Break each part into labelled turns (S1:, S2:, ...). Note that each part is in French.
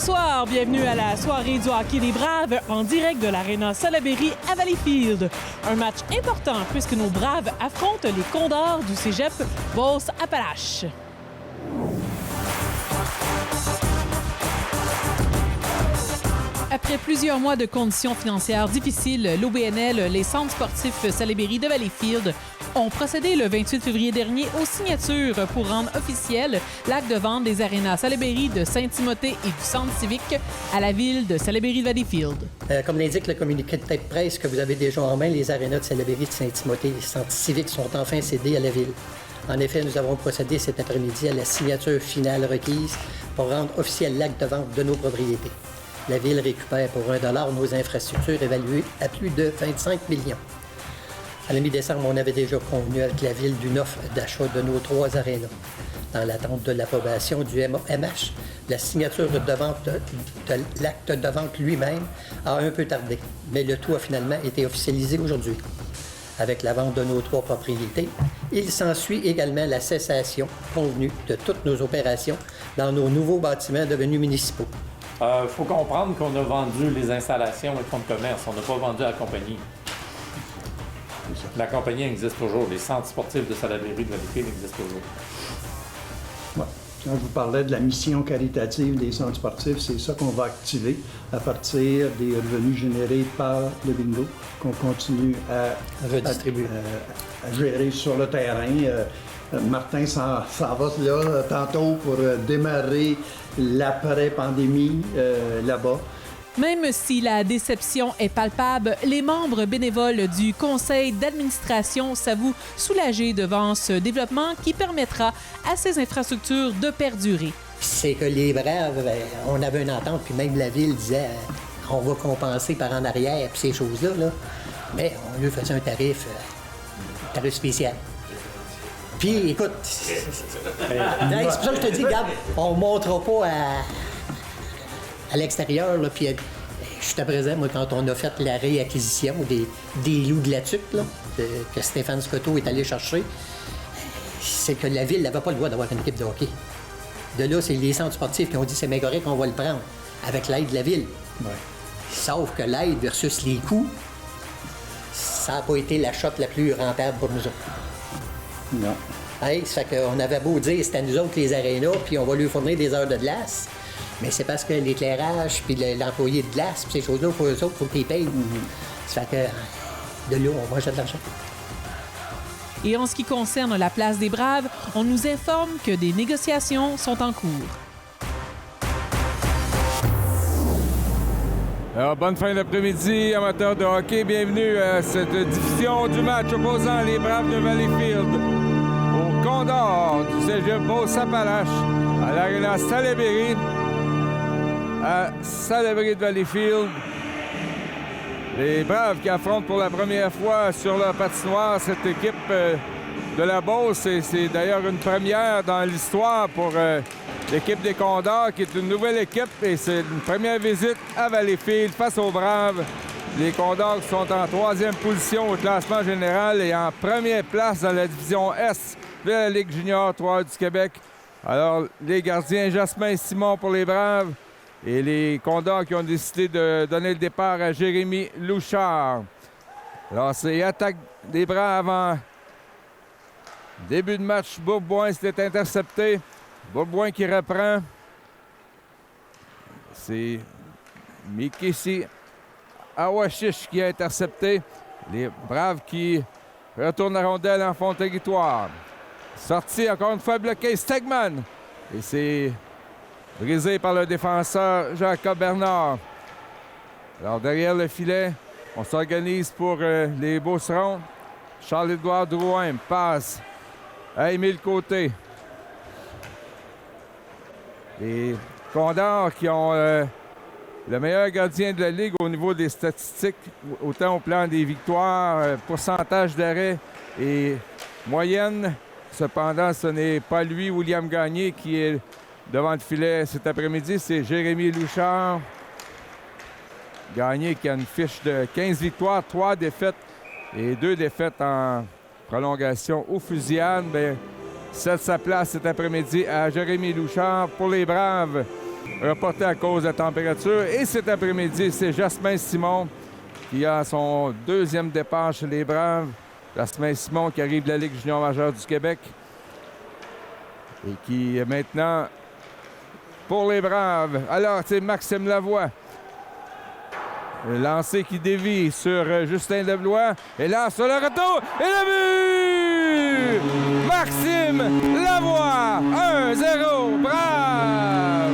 S1: Bonsoir, bienvenue à la soirée du hockey des Braves en direct de l'Arena Salaberry à Valleyfield. Un match important puisque nos Braves affrontent les Condors du cégep Beauce-Appalaches. Après plusieurs mois de conditions financières difficiles, l'OBNL, les centres sportifs Salaberry de Valleyfield, ont procédé le 28 février dernier aux signatures pour rendre officiel l'acte de vente des arénas Salaberry de Saint-Timothée et du Centre civique à la ville de Salaberry de Valleyfield.
S2: Comme l'indique le communiqué de tête presse que vous avez déjà en main, les arénas de Salaberry de Saint-Timothée et du Centre civique sont enfin cédés à la ville. En effet, nous avons procédé cet après-midi à la signature finale requise pour rendre officiel l'acte de vente de nos propriétés. La ville récupère pour $1 nos infrastructures évaluées à plus de 25 millions. À la mi-décembre, on avait déjà convenu avec la ville d'une offre d'achat de nos 3 arénas. Dans l'attente de l'approbation du MH, la signature de vente de l'acte de vente lui-même a un peu tardé, mais le tout a finalement été officialisé aujourd'hui. Avec la vente de nos 3 propriétés, il s'ensuit également la cessation convenue de toutes nos opérations dans nos nouveaux bâtiments devenus municipaux.
S3: Il faut comprendre qu'on a vendu les installations et fonds de commerce. On n'a pas vendu la compagnie. La compagnie existe toujours. Les centres sportifs de Salaberry de Valleyfield existent toujours.
S4: Ouais. Quand je vous parlais de la mission caritative des centres sportifs, c'est ça qu'on va activer à partir des revenus générés par le bingo, qu'on continue à
S2: redistribuer,
S4: à gérer sur le terrain. Martin s'en va là tantôt pour démarrer l'après-pandémie là-bas.
S1: Même si la déception est palpable, les membres bénévoles du conseil d'administration s'avouent soulagés devant ce développement qui permettra à ces infrastructures de perdurer.
S2: C'est que les Braves, on avait une entente, puis même la ville disait on va compenser par en arrière, puis ces choses-là, là. Mais on lui faisait un tarif spécial. Puis, écoute, c'est pour ça que je te dis, regarde, on ne montrera pas à l'extérieur, là, puis jusqu'à présent, moi, quand on a fait la réacquisition des loups de la tuque, là, que Stéphane Scotto est allé chercher, c'est que la ville n'avait pas le droit d'avoir une équipe de hockey. De là, c'est les centres sportifs qui ont dit c'est bien correct, on va le prendre, avec l'aide de la ville.
S4: Ouais.
S2: Sauf que l'aide versus les coûts, ça n'a pas été la shot la plus rentable pour nous autres.
S4: Non.
S2: Hey, ça fait qu'on avait beau dire c'était à nous autres les arénas, puis on va lui fournir des heures de glace. Mais c'est parce que l'éclairage, puis l'employé de glace, puis ces choses-là, pour eux autres, il faut qu'ils payent. Ça fait que de là, on va jeter de l'argent.
S1: Et en ce qui concerne la place des Braves, on nous informe que des négociations sont en cours.
S5: Alors, bonne fin d'après-midi, amateurs de hockey. Bienvenue à cette diffusion du match opposant les Braves de Valleyfield au Condor du cégep Beauce-Appalaches à l'Arena Salaberry à Salaberry de Valleyfield. Les Braves qui affrontent pour la première fois sur leur patinoire cette équipe de la Beauce. Et c'est d'ailleurs une première dans l'histoire pour l'équipe des Condors, qui est une nouvelle équipe. Et c'est une première visite à Valleyfield face aux Braves. Les Condors sont en 3e position au classement général et en première place dans la division S de la Ligue junior 3 du Québec. Alors, les gardiens Jasmin Simon pour les Braves et les Condors qui ont décidé de donner le départ à Jérémy Louchard. Alors, c'est attaque des Braves en début de match. Bourboin s'était intercepté. Bourboin qui reprend. C'est Mikisi Awashish qui a intercepté. Les Braves qui retournent la rondelle en fond de territoire. Sorti encore une fois bloqué Stegman. Et c'est brisé par le défenseur Jacob Bernard. Alors derrière le filet, on s'organise pour les Beaucerons. Charles-Édouard Drouin passe à Émile Côté. Les Condors qui ont le meilleur gardien de la Ligue au niveau des statistiques, autant au plan des victoires, pourcentage d'arrêt et moyenne. Cependant, ce n'est pas lui, William Gagné, qui est devant le filet cet après-midi. C'est Jérémy Louchard. Gagné qui a une fiche de 15 victoires, 3 défaites et 2 défaites en prolongation ou fusillade. Cède sa place cet après-midi à Jérémy Louchard pour les Braves. reporté à cause de la température. Et cet après-midi, c'est Jasmin Simon qui a son deuxième départ chez les Braves. Jasmin Simon qui arrive de la Ligue junior majeure du Québec et qui est maintenant pour les Braves. Alors, c'est Maxime Lavoie. Le lancer qui dévie sur Justin Deblois. Et là, sur le retour, et le but! Maxime Lavoie! 1-0, Braves!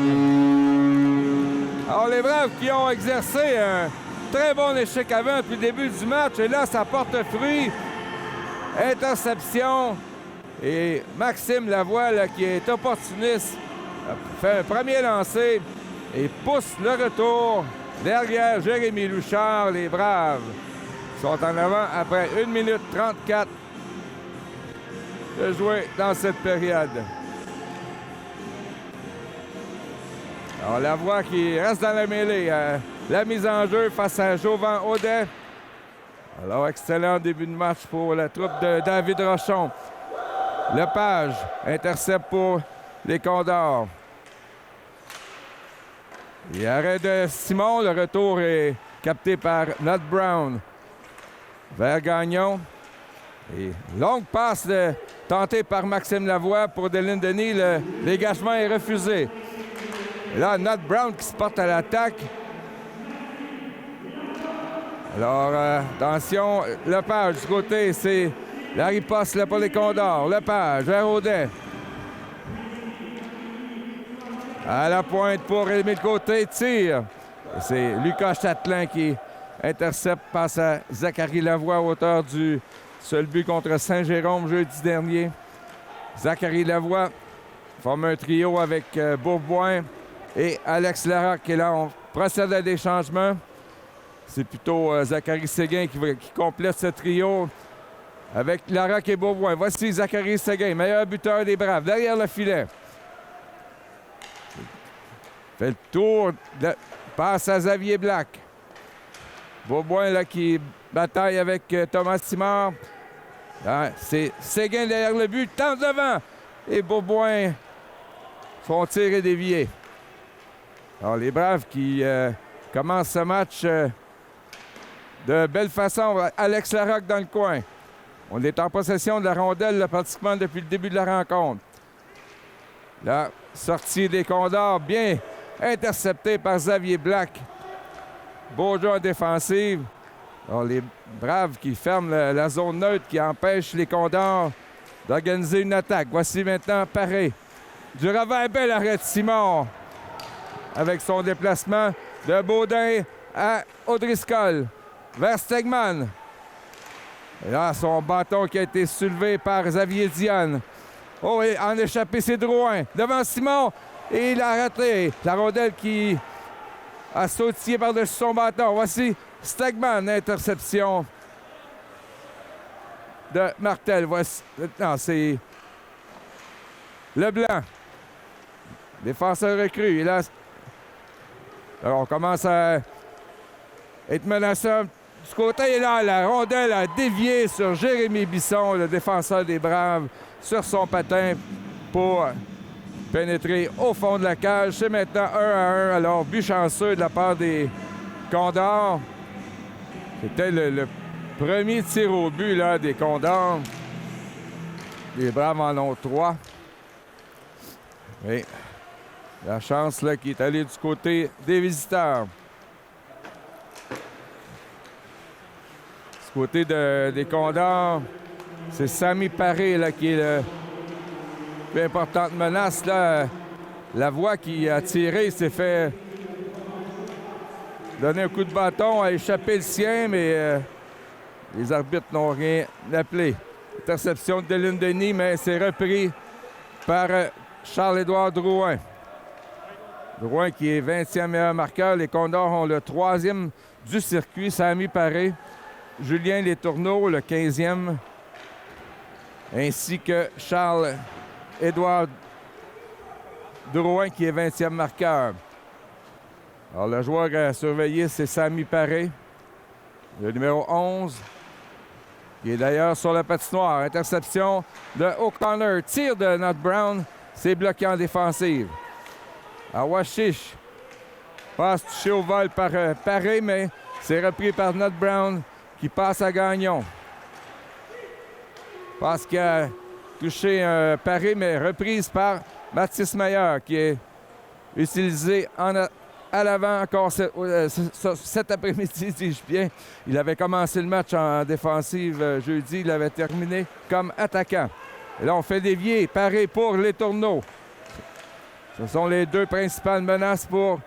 S5: Alors, les Braves qui ont exercé un très bon échec avant depuis le début du match. Et là, ça porte fruit. Interception. Et Maxime Lavoie, là, qui est opportuniste, fait un premier lancer et pousse le retour. Derrière Jérémy Louchard, les Braves sont en avant après 1 minute 34 de jouer dans cette période. Alors Lavoie qui reste dans la mêlée. La mise en jeu face à Jovan Audet. Alors excellent début de match pour la troupe de David Rochon. Lepage intercepte pour les Condors. Et arrêt de Simon, le retour est capté par Nat Brown vers Gagnon. Et longue passe tentée par Maxime Lavoie pour Dylan Denis. Le dégagement est refusé. Et là, Nat Brown qui se porte à l'attaque. Alors, attention, Lepage du côté, c'est la riposte là pour les Condors. Lepage vers Audet. À la pointe pour Émile Côté, tire. C'est Lucas Châtelain qui intercepte, passe à Zachary Lavoie, auteur du seul but contre Saint-Jérôme jeudi dernier. Zachary Lavoie forme un trio avec Bourboin et Alex Larocque. Et là, on procède à des changements. C'est plutôt Zachary Séguin qui complète ce trio avec Larocque et Bourboin. Voici Zachary Séguin, meilleur buteur des Braves, derrière le filet. Fait le tour, passe à Xavier Black. Bourboin là, qui bataille avec Thomas Simard. C'est Séguin derrière le but, tente devant. Et Bourboin font tirer dévier. Alors les Braves qui commencent ce match de belle façon. Alex Larocque dans le coin. On est en possession de la rondelle là, pratiquement depuis le début de la rencontre. La sortie des Condors bien intercepté par Xavier Black. Beau jeu en défensive. Alors, les Braves qui ferment la zone neutre, qui empêche les Condors d'organiser une attaque. Voici maintenant Paré. Du revers, bel arrêt de Simon. Avec son déplacement de Baudin à O'Driscoll. Vers Stegman. Et là, son bâton qui a été soulevé par Xavier Diane. Oh, et en échappé, c'est Drouin. Devant Simon. Et il a raté. La rondelle qui a sautillé par-dessus son bâton. Voici Stegman, interception de Martel. Voici. Non, c'est Leblanc. Défenseur recru. Et là, alors, on commence à être menaçant du côté. Et là, la rondelle a dévié sur Jérémy Bisson, le défenseur des Braves, sur son patin pour pénétrer au fond de la cage. C'est maintenant 1-1. Alors, but chanceux de la part des Condors. C'était le premier tir au but là, des Condors. Les Braves en ont 3. Et la chance là, qui est allée du côté des visiteurs. Du côté des Condors, c'est Samy Paré là, qui est le plus importante menace. Là. Lavoie qui a tiré s'est fait donner un coup de bâton, a échappé le sien, mais les arbitres n'ont rien appelé. Interception de Dylan Denis, mais c'est repris par Charles-Édouard Drouin. Drouin qui est 20e meilleur marqueur. Les Condors ont le 3e du circuit. Samy Paré. Julien Letourneau, le 15e. Ainsi que Charles-Édouard Drouin qui est 20e marqueur. Alors le joueur à surveiller, c'est Samy Paré. Le numéro 11. Qui est d'ailleurs sur la patinoire. Interception de O'Connor. Tir de Nat Brown. C'est bloqué en défensive. Awashish passe touché au vol par Paré, mais c'est repris par Nut Brown qui passe à Gagnon. Passe qui a touché Paré, mais reprise par Mathis Meyer qui est utilisé à l'avant encore cet après-midi, dis-je bien. Il avait commencé le match en défensive jeudi. Il avait terminé comme attaquant. Et là, on fait dévier Paré pour les tourneaux. Ce sont les deux principales menaces pour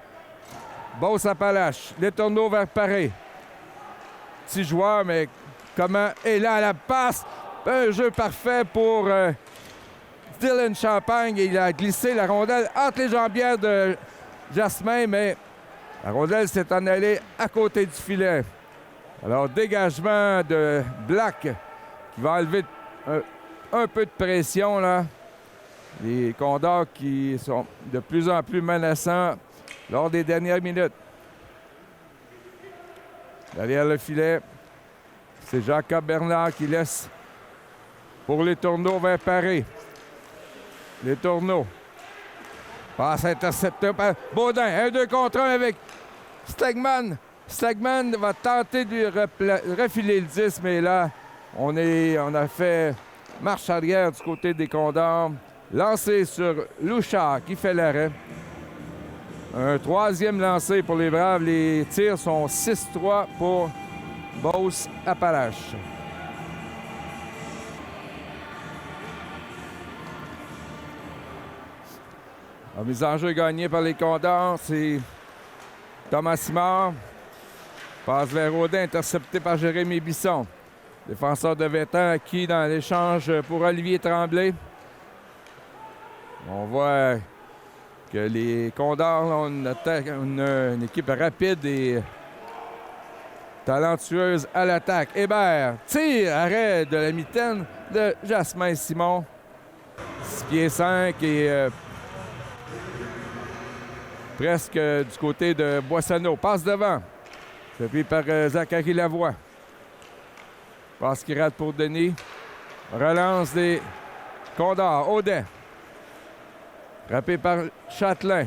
S5: Beauce-Appalaches. Les tourneaux vers Paré. Petit joueur, mais comment... Et là, la passe. Un jeu parfait pour Dylan Champagne. Il a glissé la rondelle entre les jambières de Jasmin, mais la rondelle s'est en allée à côté du filet. Alors, dégagement de Black qui va enlever un peu de pression, là. Les Condors qui sont de plus en plus menaçants lors des dernières minutes. Derrière le filet, c'est Jacob Bernard qui laisse pour les tourneaux vers Paré. Les tourneaux. Passe intercepté par Baudin. 1-2 contre 1 avec Stegman. Stegman va tenter de refiler le 10, mais là, on a fait marche arrière du côté des Condors. Lancé sur Louchard qui fait l'arrêt. Un troisième lancé pour les Braves. Les tirs sont 6-3 pour Beauce-Appalaches. La mise en jeu gagnée par les Condors, c'est Thomas Simard. Passe vers Rodin, intercepté par Jérémy Bisson. Défenseur de 20 ans acquis dans l'échange pour Olivier Tremblay. On voit que les Condors ont une équipe rapide et talentueuse à l'attaque. Hébert tire, arrêt de la mitaine de Jasmin Simon. 6 pieds 5 et presque du côté de Boissonneau. Passe devant. C'est pris par Zachary Lavoie. Passe qui rate pour Denis. Relance des Condors. Audet. Frappé par Châtelain.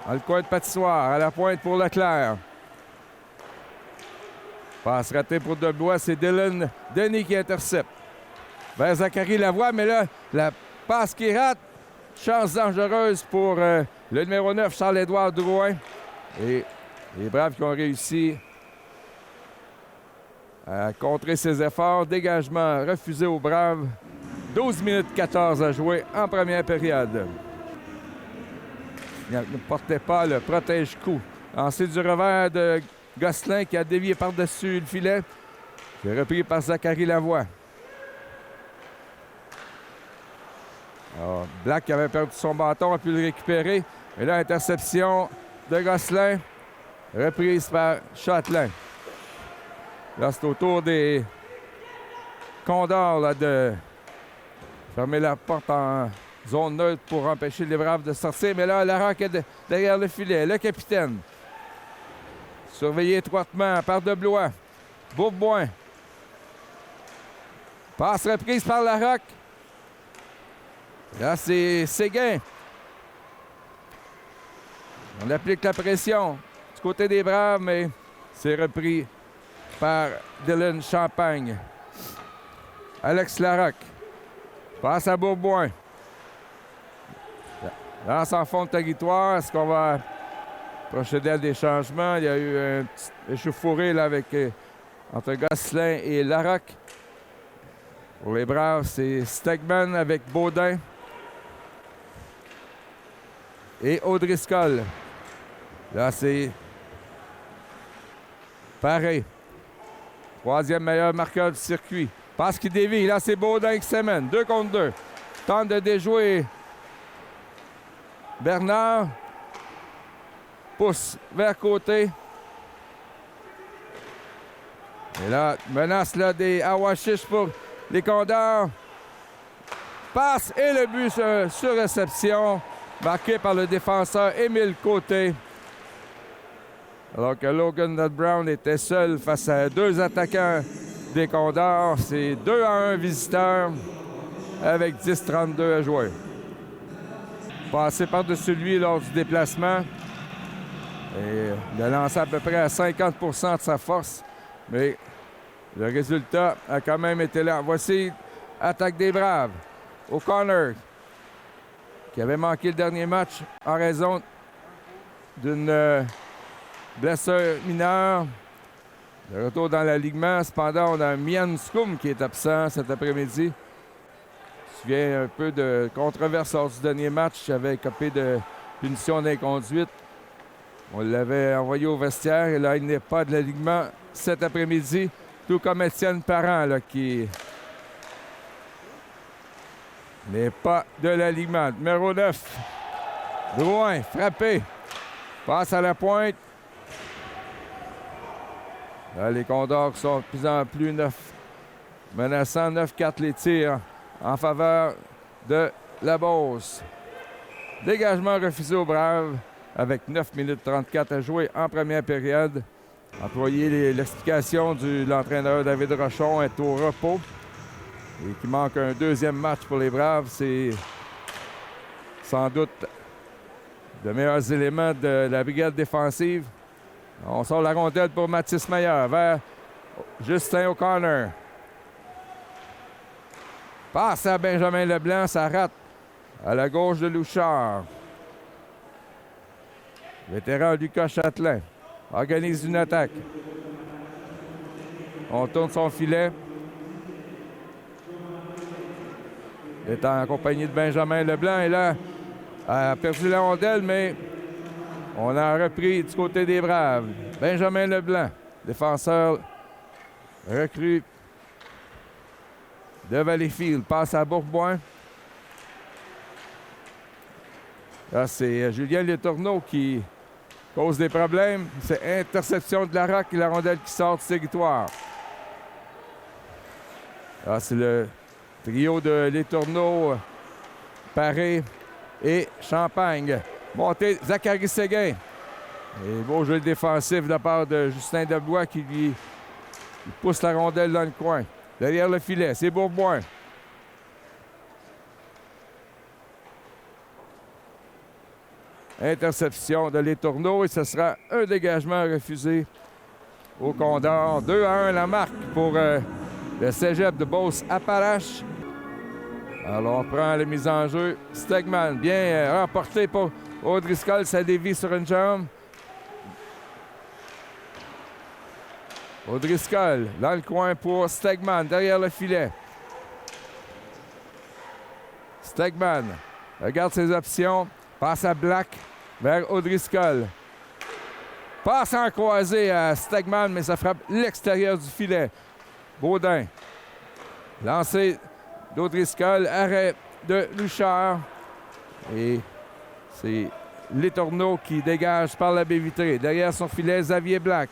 S5: Dans le coin de Patissoire. À la pointe pour Leclerc. Passe ratée pour Debois. C'est Dylan Denis qui intercepte. Vers Zachary Lavoie. Mais là, la passe qui rate. Chance dangereuse pour le numéro 9, Charles-Édouard Drouin. Et les Braves qui ont réussi à contrer ses efforts. Dégagement refusé aux Braves. 12 minutes 14 à jouer en première période. Il ne portait pas le protège-coup. Lancé du revers de Gosselin qui a dévié par-dessus le filet. C'est repris par Zachary Lavoie. Alors, Black qui avait perdu son bâton a pu le récupérer. Et là, interception de Gosselin. Reprise par Châtelain. Là, c'est au tour des Condors là, de fermer la porte en zone neutre pour empêcher les Braves de sortir. Mais là, Larocque est derrière le filet. Le capitaine. Surveillé étroitement par Deblois. Bourboin. Passe reprise par Larocque. Là, c'est Séguin. On applique la pression du côté des Braves, mais c'est repris par Dylan Champagne. Alex Larocque. Passe à Bourboin. Lance en fond de territoire. Est-ce qu'on va procéder à des changements? Il y a eu un petit échauffouré là, entre Gosselin et Larocque. Pour les Braves, c'est Stegman avec Baudin. Et O'Driscoll. Là, c'est Paré. Troisième meilleur marqueur du circuit. Passe qui dévie. Là, c'est Baudin qui s'amène. 2 contre 2. Tente de déjouer Bernard. Pousse vers côté. Et là, menace là, des Awashish pour les Condors. Passe et le but sur réception. Marqué par le défenseur Émile Côté. Alors que Logan Nut Brown était seul face à 2 attaquants des Condors. C'est 2-1 visiteurs avec 10-32 à jouer. passé par-dessus lui lors du déplacement. Et il a lancé à peu près à 50 % de sa force. Mais le résultat a quand même été là. Voici attaque des Braves. O'Connor, qui avait manqué le dernier match en raison d'une blessure mineure. De retour dans l'alignement. Cependant, on a Mian Scoum qui est absent cet après-midi. Je me souviens un peu de controverse lors du dernier match. Il avait écopé de punition d'inconduite. On l'avait envoyé au vestiaire et là, il n'est pas de l'alignement cet après-midi. Tout comme Étienne Parent, là, qui n'est pas de l'alignement. Numéro 9. Drouin, frappé. Passe à la pointe. Là, les Condors sont de plus en plus menaçants. 9-4 les tirs en faveur de la Beauce. Dégagement refusé aux Braves avec 9 minutes 34 à jouer en première période. Employer l'explication de l'entraîneur David Rochon est au repos et qu'il manque un deuxième match pour les Braves. C'est sans doute de meilleurs éléments de la brigade défensive. On sort la rondelle pour Mathis Meyer vers Justin O'Connor. Passe à Benjamin Leblanc, ça rate à la gauche de Louchard. Vétéran Lucas Châtelain organise une attaque. On tourne son filet. Il est en compagnie de Benjamin Leblanc et là, a perdu la rondelle, mais on a repris du côté des Braves. Benjamin Leblanc, défenseur recru de Valleyfield, passe à Bourboin. Là, c'est Julien Letourneau qui cause des problèmes. C'est interception de Larocque et la rondelle qui sort du territoire. Là, c'est le trio de Letourneau, Paré et Champagne. Montée, Zachary Séguin. Et beau jeu défensif de la part de Justin Debois qui lui pousse la rondelle dans le coin. Derrière le filet, c'est Bourboin. Interception de Letourneau et ce sera un dégagement refusé au Condor. 2-1 la marque pour le cégep de Beauce-Appalaches. Alors on prend la mise en jeu. Stegman, bien remporté pour O'Driscoll, ça dévie sur une jambe. O'Driscoll dans le coin pour Stegman, derrière le filet. Stegman regarde ses options, passe à Black vers O'Driscoll. Passe en croisé à Stegman, mais ça frappe l'extérieur du filet. Baudin. Lancé d'Audriscoll, arrêt de Louchard. Et c'est Letourneau qui dégage par la baie vitrée. Derrière son filet, Xavier Black.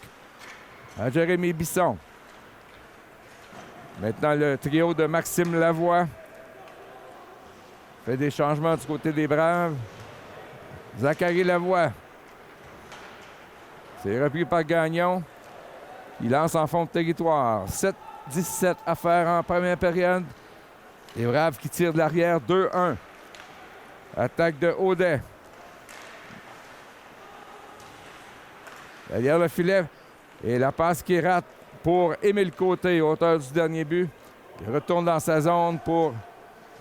S5: À Jérémy Bisson. Maintenant, le trio de Maxime Lavoie fait des changements du côté des Braves. Zachary Lavoie. C'est repris par Gagnon. Il lance en fond de territoire. 7-17 à faire en première période. Les Braves qui tirent de l'arrière 2-1. Attaque de Audet. Derrière le filet. Et la passe qui rate pour Émile Côté, auteur du dernier but. Il retourne dans sa zone pour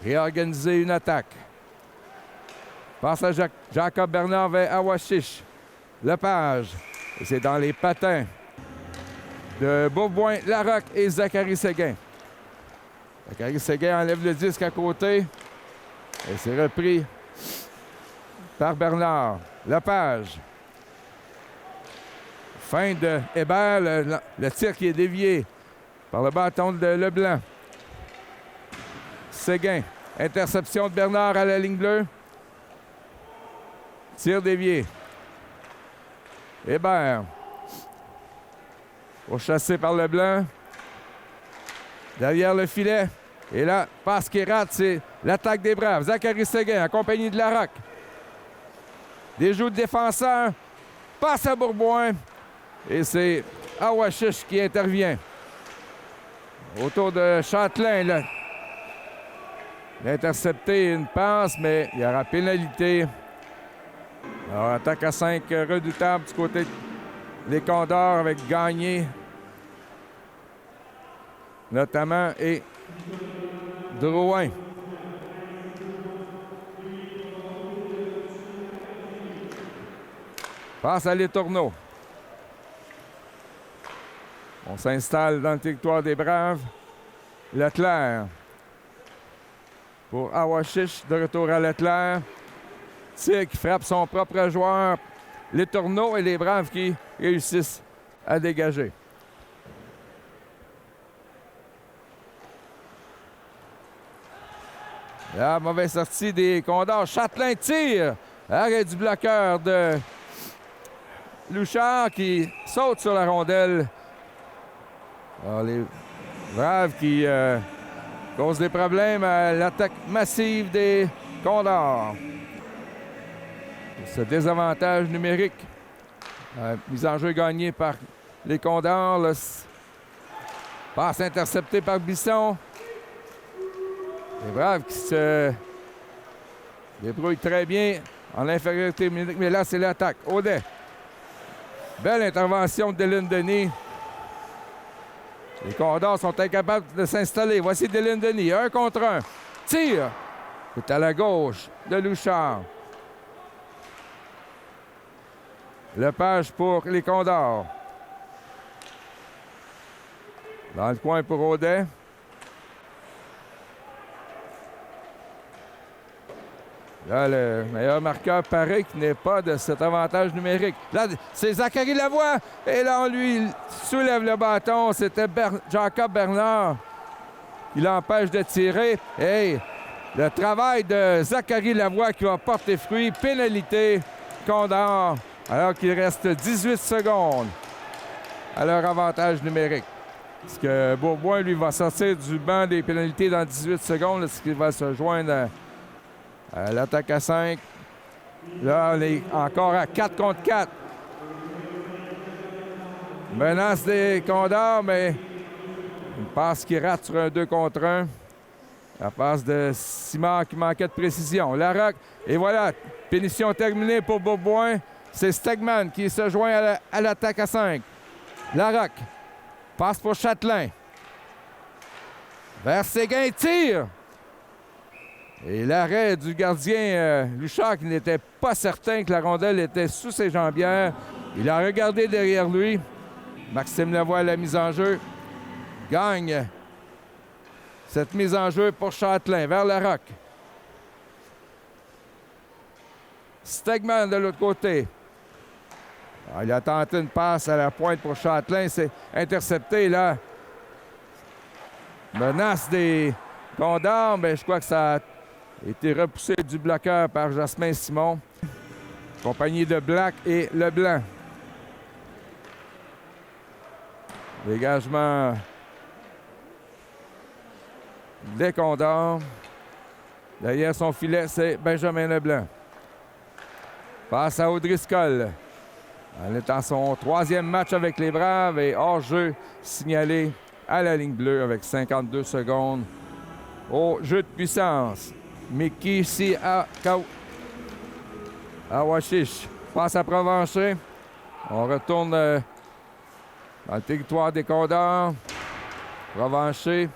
S5: réorganiser une attaque. Passe à Jacob Bernard vers Awashish. Lepage. Et c'est dans les patins de Bourboin, Larocque et Zachary Séguin. Zachary Séguin enlève le disque à côté. Et c'est repris par Bernard. Lepage. Fin de Hébert, le tir qui est dévié par le bâton de Leblanc. Séguin. Interception de Bernard à la ligne bleue. Tir dévié. Hébert. Pourchassé par Leblanc. Derrière le filet. Et là, passe qui rate, c'est l'attaque des Braves. Zachary Séguin, accompagné de Larocque. Des joues de défenseur. Passe à Bourboin. Et c'est Awashish qui intervient. Autour de Châtelain, là. Il a intercepté une passe, mais il y aura pénalité. Alors, attaque à 5 redoutable du côté des Condors avec Gagné, notamment, et Drouin. Passe à Letourneau. On s'installe dans le territoire des Braves. Leclerc. Pour Awashish, de retour à Leclerc. Tir qui frappe son propre joueur. Letourneau et les Braves qui réussissent à dégager. La mauvaise sortie des Condors. Châtelain tire. Arrêt du bloqueur de Louchard qui saute sur la rondelle. Alors, les Braves qui causent des problèmes à l'attaque massive des Condors. Ce désavantage numérique. Mise en jeu gagnée par les Condors. Passe interceptée par Bisson. Les Braves qui se débrouillent très bien en infériorité numérique. Mais là, c'est l'attaque. Audet. Belle intervention de Dylan Denis. Les Condors sont incapables de s'installer. Voici Dylan Denis. 1 contre 1. Tire. C'est à la gauche de Louchard. Lepage pour les Condors. Dans le coin pour Audet. Là, le meilleur marqueur paraît qu'il n'est pas de cet avantage numérique. Là, c'est Zachary Lavoie. Et là, on lui soulève le bâton. C'était Jacob Bernard qui l'empêche de tirer. Et le travail de Zachary Lavoie qui va porter fruit. Pénalité Condor. Alors qu'il reste 18 secondes à leur avantage numérique. Parce que Bourboin, lui, va sortir du banc des pénalités dans 18 secondes. Est-ce qu'il va se joindre à l'attaque à 5? Là, on est encore à 4 contre 4. Menace des Condors, mais une passe qui rate sur un 2 contre 1. La passe de Simard qui manquait de précision. Larocque, et voilà, pénition terminée pour Bourboin. C'est Stegman qui se joint à l'attaque à 5. Larocque. Passe pour Châtelain. Vers Séguin, tire. Et l'arrêt du gardien Louchard qui n'était pas certain que la rondelle était sous ses jambières. Il a regardé derrière lui. Maxime Lavoie à la mise en jeu. Gagne cette mise en jeu pour Châtelain vers Larocque. Stegman de l'autre côté. Alors, il a tenté une passe à la pointe pour Châtelain. C'est intercepté là. Menace des Condors, mais je crois que ça a été repoussé du bloqueur par Jasmin Simon. Compagnie de Black et Leblanc. Dégagement des Condors. Derrière son filet, c'est Benjamin Leblanc. Passe à O'Driscoll. Elle est en son 3e match avec les Braves et hors-jeu signalé à la ligne bleue avec 52 secondes au jeu de puissance. Mickey si à Awashish. Passe à Provencher. On retourne dans le territoire des Condors. Provencher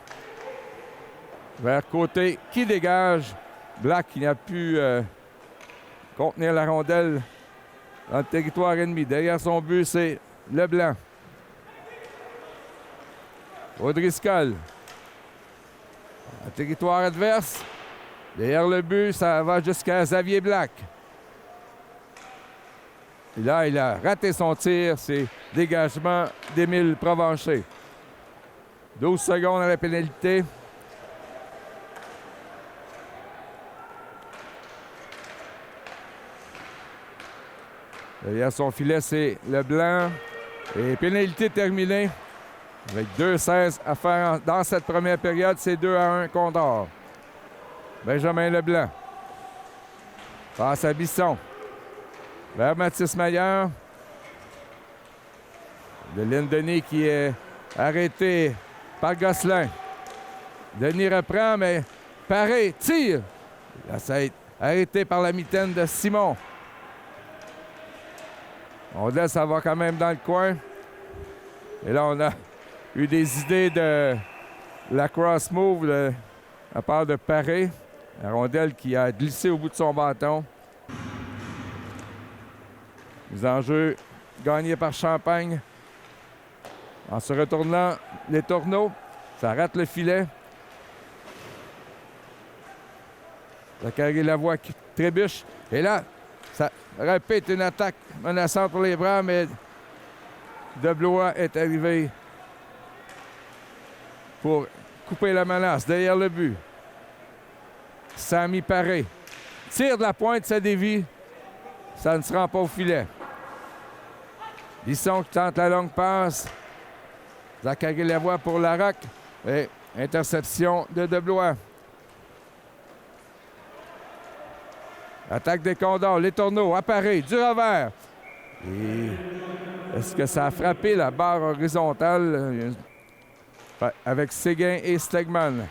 S5: vers côté qui dégage. Black qui n'a pu contenir la rondelle dans le territoire ennemi. Derrière son but, c'est Leblanc. O'Driscoll. Un territoire adverse. Derrière le but, ça va jusqu'à Xavier Black. Et là, il a raté son tir. C'est dégagement d'Émile Provencher. 12 secondes à la pénalité. Derrière son filet, c'est Leblanc. Et pénalité terminée. Avec 2-16 à faire dans cette première période, c'est 2-1 Condor. Benjamin Leblanc. Passe à Bisson. Vers Mathis Maillard. Dylan Denis qui est arrêté par Gosselin. Denis reprend, mais Paré, tire. Là, ça a été arrêté par la mitaine de Simon. Rondelle, ça va quand même dans le coin. Et là, on a eu des idées de la cross move à part de Paré. La rondelle qui a glissé au bout de son bâton. Les enjeux gagnés par Champagne. En se retournant, les tourneaux, ça rate le filet. Zachary Lavoie qui trébuche. Et là, ça répète une attaque menaçante pour les Braves, mais Deblois est arrivé pour couper la menace derrière le but. Samy Paré tire de la pointe, ça dévie. Ça ne se rend pas au filet. Bisson qui tente la longue passe. Zachary Lavoie pour Larocque. Et interception de Deblois. Attaque des Condors, les tourneaux, apparaît, du revers. Et est-ce que ça a frappé la barre horizontale avec Séguin et Stegman?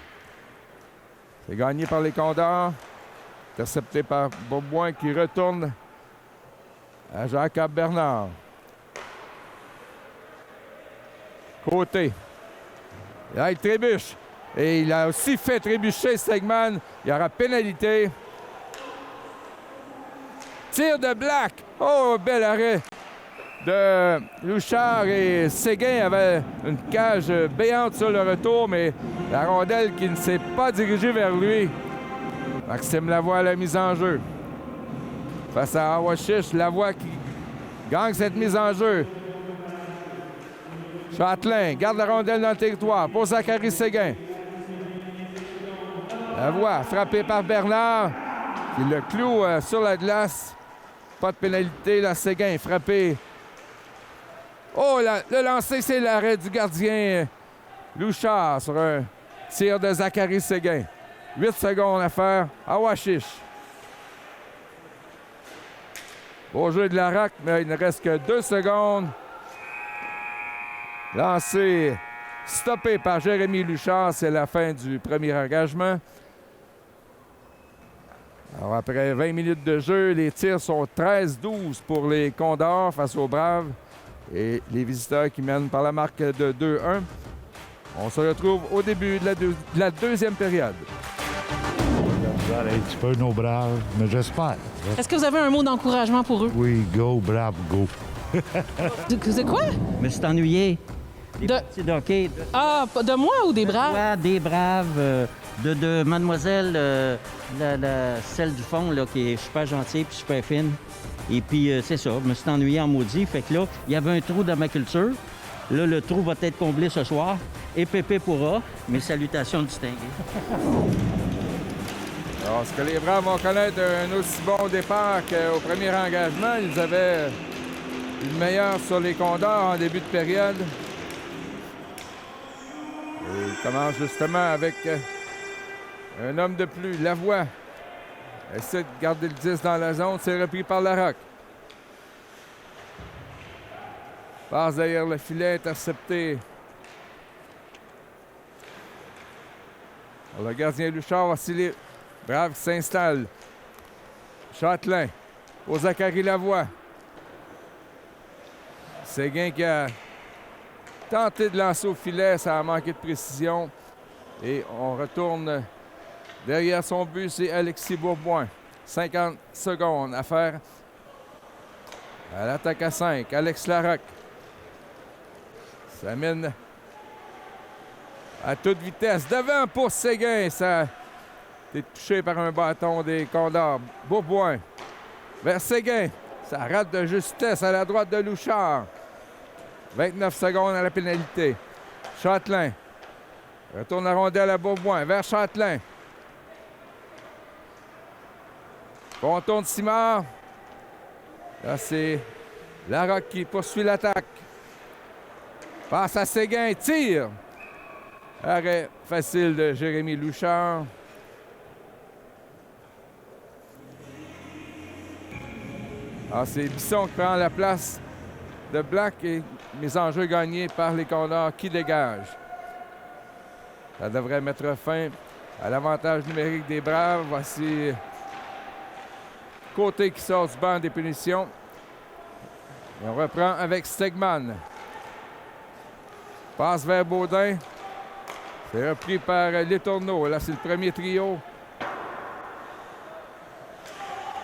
S5: C'est gagné par les Condors. Intercepté par Beauboin qui retourne à Jacob Bernard. Côté. Là, il trébuche. Et il a aussi fait trébucher Stegman. Il y aura pénalité. Tir de Black. Oh, bel arrêt de Louchard, et Séguin avait une cage béante sur le retour, mais la rondelle qui ne s'est pas dirigée vers lui. Maxime Lavoie à la mise en jeu. Face à Awashish, Lavoie qui gagne cette mise en jeu. Châtelain garde la rondelle dans le territoire pour Zachary Séguin. Lavoie frappé par Bernard qui le cloue sur la glace. Pas de pénalité, la Séguin frappé. Oh, le lancer, c'est l'arrêt du gardien Louchard sur un tir de Zachary Séguin. 8 secondes à faire à Washish. Beau jeu de Larocque, mais il ne reste que 2 secondes. Lancé, stoppé par Jérémy Louchard, c'est la fin du premier engagement. Alors, après 20 minutes de jeu, les tirs sont 13-12 pour les Condors face aux Braves et les visiteurs qui mènent par la marque de 2-1. On se retrouve au début de la deuxième période.
S6: Un petit peu nos Braves, mais j'espère.
S1: Est-ce que vous avez un mot d'encouragement pour eux?
S6: Oui, go, Braves, go.
S1: C'est quoi?
S7: Je me suis ennuyé. Des
S1: De-
S7: petits hockey.
S1: Ah, de moi ou des Braves?
S7: Ouais, des Braves, de mademoiselle, celle du fond, là, qui est super gentille puis super fine. Et puis, c'est ça, je me suis ennuyé en maudit. Fait que là, il y avait un trou dans ma culture. Là, le trou va être comblé ce soir. Et Pépé pourra. Mes salutations distinguées.
S5: Alors, est-ce que les Braves vont connaître un aussi bon départ qu'au premier engagement? Ils avaient une meilleure sur les Condors en début de période. Et ils commencent justement avec un homme de plus, Lavoie. Essaie de garder le 10 dans la zone, c'est repris par Larocque. Passe derrière le filet, intercepté. Alors, le gardien Louchard, voici les Braves qui s'installent. Châtelain pour Zachary Lavoie. Séguin qui a tenté de lancer au filet, ça a manqué de précision. Et on retourne derrière son but, c'est Alexis Bourboin. 50 secondes à faire. À l'attaque à 5, Alex Larocque. Ça mène à toute vitesse. Devant pour Séguin, ça a été touché par un bâton des Condors. Bourboin vers Séguin. Ça rate de justesse à la droite de Louchard. 29 secondes à la pénalité. Châtelain retourne la rondelle à Bourboin vers Châtelain. Contourne Simard. Là, c'est Larocque qui poursuit l'attaque. Passe à Séguin, tire. Arrêt facile de Jérémy Louchard. Alors, c'est Bisson qui prend la place de Black et mise en jeu gagnée par les Condors qui dégagent. Ça devrait mettre fin à l'avantage numérique des Braves. Voici Côté qui sort du banc des punitions. Et on reprend avec Stegman. Passe vers Baudin. C'est repris par Letourneau. Là, c'est le premier trio.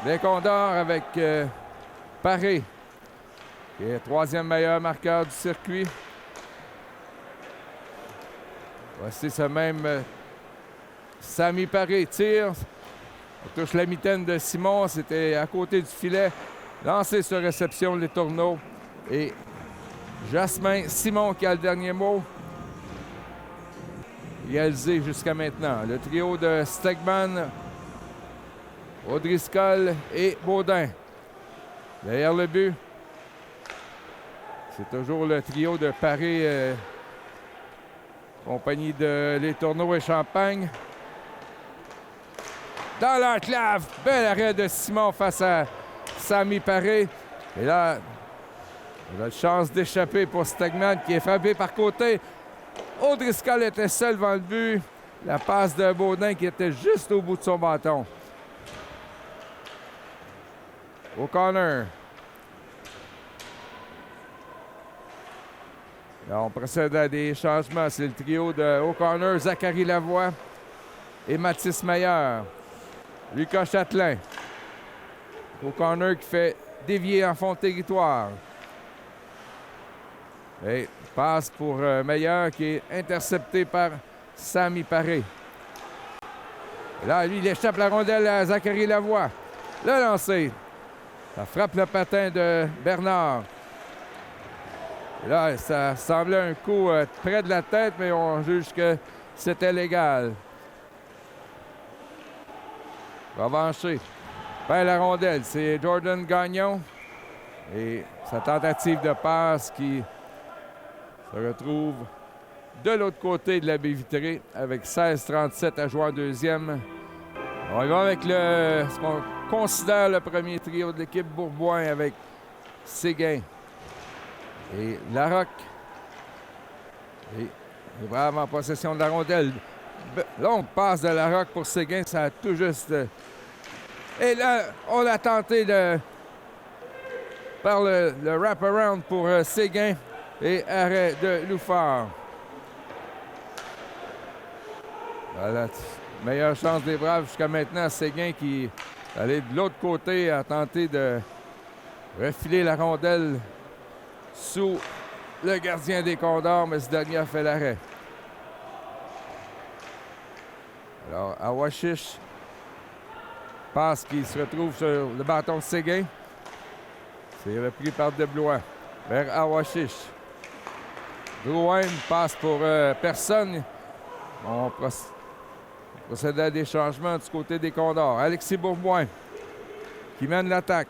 S5: Les Condors avec Paré, qui est le troisième meilleur marqueur du circuit. Voici ce même Sami Paré tire. On touche la mitaine de Simon. C'était à côté du filet. Lancé sur réception de Letourneau. Et Jasmin Simon qui a le dernier mot. Réalisé jusqu'à maintenant. Le trio de Stegman, O'Driscoll et Baudin. Derrière le but, c'est toujours le trio de Paré, compagnie de Letourneau et Champagne. Dans l'enclave, bel arrêt de Simon face à Sami Paré. Et là, il a la chance d'échapper pour Stegman qui est frappé par côté. O'Driscoll était seul devant le but. La passe de Baudin qui était juste au bout de son bâton. O'Connor. Là, on procède à des changements. C'est le trio de O'Connor, Zachary Lavoie et Mathis Meyer. Lucas Chatelain. O'Connor qui fait dévier en fond de territoire. Et passe pour Meyer qui est intercepté par Sami Paré. Et là, lui, il échappe la rondelle à Zachary Lavoie. Le lancer. Ça frappe le patin de Bernard. Et là, ça semblait un coup près de la tête, mais on juge que c'était légal. Revanché. Perd la rondelle. C'est Jordan Gagnon. Et sa tentative de passe qui se retrouve de l'autre côté de la baie vitrée avec 16-37 à jouer en deuxième. On y va avec ce qu'on considère le premier trio de l'équipe Bourboin avec Séguin et Larocque. Et les Braves en possession de la rondelle. Longue passe de Larocque pour Séguin, ça a tout juste... Et là, on a tenté par le wrap-around pour Séguin et arrêt de Loufard. Voilà. Meilleure chance des Braves jusqu'à maintenant. Séguin qui est allé de l'autre côté a tenté de refiler la rondelle sous le gardien des Condors, mais ce dernier a fait l'arrêt. Alors, Awashish passe qui se retrouve sur le bâton de Séguin. C'est repris par Deblois vers Awashish. Drouin passe pour personne. On procède à des changements du côté des Condors. Alexis Bourboin qui mène l'attaque.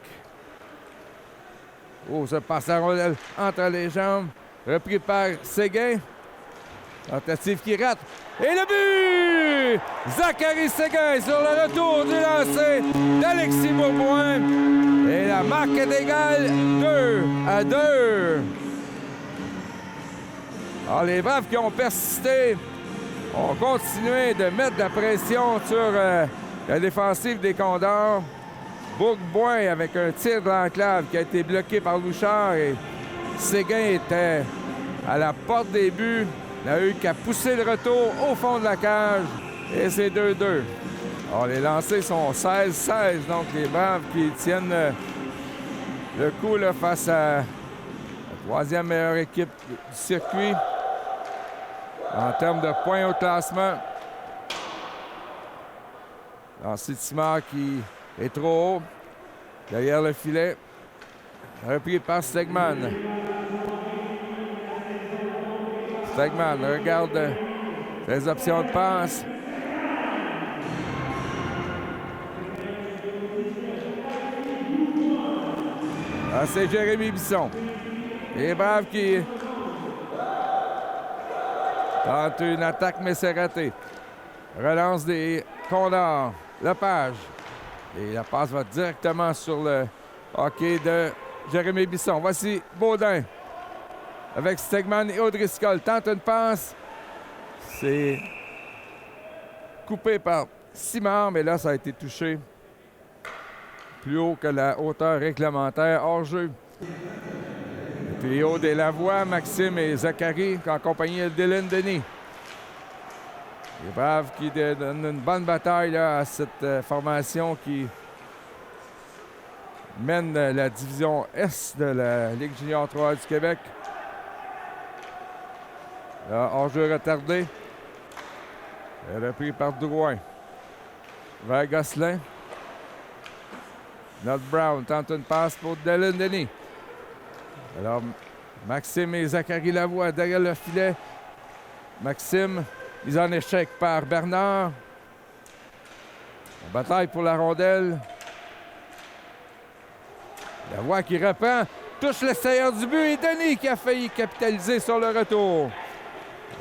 S5: Oh, ça passe la rondelle entre les jambes. Repris par Séguin. Tentative qui rate. Et le but! Zachary Séguin sur le retour du lancer d'Alexis Bourboin. Et la marque est égale 2-2. Alors, les Braves qui ont persisté ont continué de mettre de la pression sur la défensive des Condors. Bourboin avec un tir de l'enclave qui a été bloqué par Louchard et Séguin était à la porte des buts. Il n'a eu qu'à pousser le retour au fond de la cage et c'est 2-2. Alors, les lancers sont 16-16, donc les Braves qui tiennent le coup là, face à la troisième meilleure équipe du circuit. En termes de points au classement, lancer de Simard qui est trop haut, derrière le filet, repris par Stegman. Stegman regarde ses options de passe. Ah, c'est Jérémy Bisson. Les Braves qui tente une attaque, mais c'est raté. Relance des Condors. Lepage. Et la passe va directement sur le hockey de Jérémy Bisson. Voici Baudin. Avec Stegman et O'Driscoll. Tente une passe. C'est coupé par Simard, mais là, ça a été touché plus haut que la hauteur réglementaire. Hors-jeu. Le trio des Lavoie, Maxime et Zachary, en compagnie de Dylan Denis. Les Braves qui donnent une bonne bataille là, à cette formation qui mène la division Est de la Ligue junior 3 du Québec. Là, hors-jeu retardé. Repris par Drouin. Vers Gosselin. Nod Brown tente une passe pour Dylan Denis. Alors, Maxime et Zachary Lavoie derrière le filet. Maxime, mis en échec par Bernard. La bataille pour la rondelle. Lavoie qui reprend, touche l'essayeur du but et Denis qui a failli capitaliser sur le retour.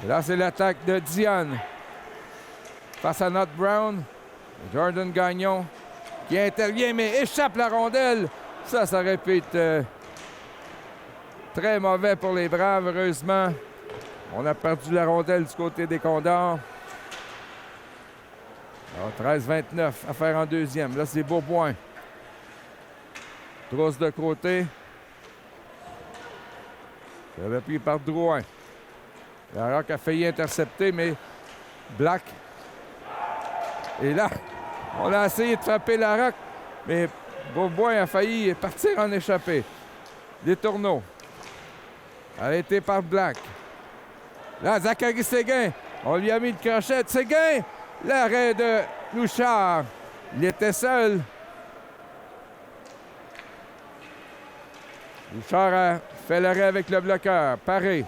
S5: Et là, c'est l'attaque de Diane. Face à Nod Brown, Jordan Gagnon qui intervient mais échappe la rondelle. Ça aurait pu être très mauvais pour les Braves, heureusement. On a perdu la rondelle du côté des Condors. 13-29 à faire en deuxième. Là, c'est Bourboin. Trousse de côté. C'est repris par Drouin. La Rock a failli intercepter, mais Black. Et là, on a essayé de frapper la Rock, mais Bourboin a failli partir en échappée. Des tourneaux. Arrêté par Black. Là, Zachary Séguin. On lui a mis une crochette. Séguin! L'arrêt de Louchard. Il était seul. Louchard a fait l'arrêt avec le bloqueur. Paré.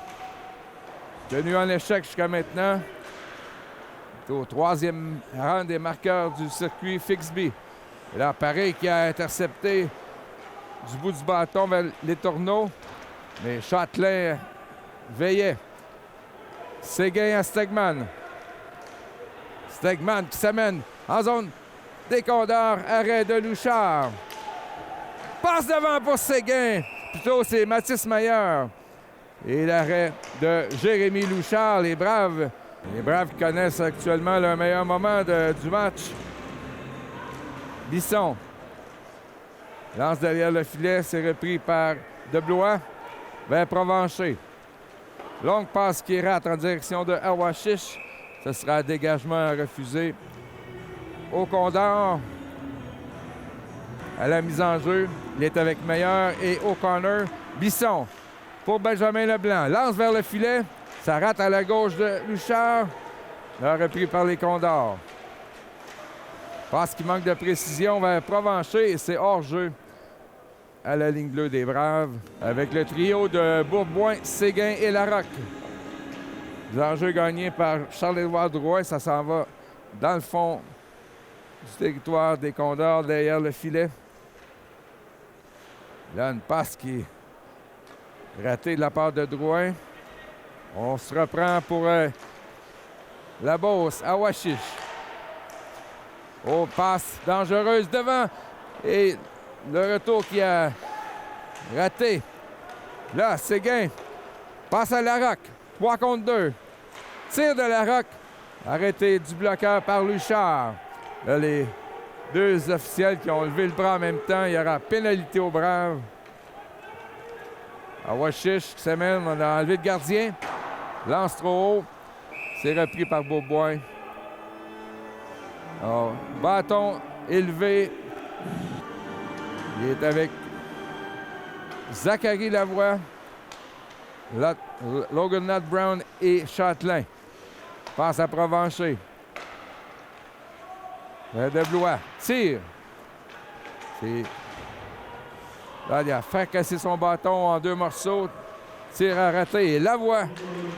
S5: Tenu en échec jusqu'à maintenant. Au troisième rang des marqueurs du circuit Fixby. Et là, Paré qui a intercepté du bout du bâton vers les tourneaux. Mais Châtelain veillait. Séguin à Stegman. Stegman qui s'amène en zone des Condors. Arrêt de Louchard. Passe devant pour Séguin. Plutôt, c'est Mathis Maillard. Et l'arrêt de Jérémy Louchard. Les Braves connaissent actuellement le meilleur moment du match. Bisson. Lance derrière le filet. C'est repris par Deblois vers Provencher. Longue passe qui rate en direction de Awashish. Ce sera un dégagement refusé au Condor. À la mise en jeu, il est avec Meilleur et O'Connor. Bisson pour Benjamin Leblanc. Lance vers le filet. Ça rate à la gauche de Louchard. Là, repris par les Condors. Passe qui manque de précision vers Provencher et c'est hors-jeu à la ligne bleue des Braves avec le trio de Bourboin, Séguin et Larocque. Les enjeux gagnés par Charles-Édouard Drouin, ça s'en va dans le fond du territoire des Condors derrière le filet. Là, une passe qui est ratée de la part de Drouin. On se reprend pour la Beauce à Washish. Oh, passe dangereuse devant et le retour qui a raté. Là, Séguin passe à Larocque. 3 contre 2. Tir de Larocque. Arrêté du bloqueur par Louchard. Là, les deux officiels qui ont levé le bras en même temps. Il y aura pénalité aux Braves. Awashish qui s'amène. On a enlevé le gardien. Lance trop haut. C'est repris par Bourboin. Alors, bâton élevé. Il est avec Zachary Lavoie, Logan Nod Brown et Châtelain. Passe à Provencher. Deblois. Tire. Là, il a fracassé son bâton en 2 morceaux. Tire à rater. Et Lavoie.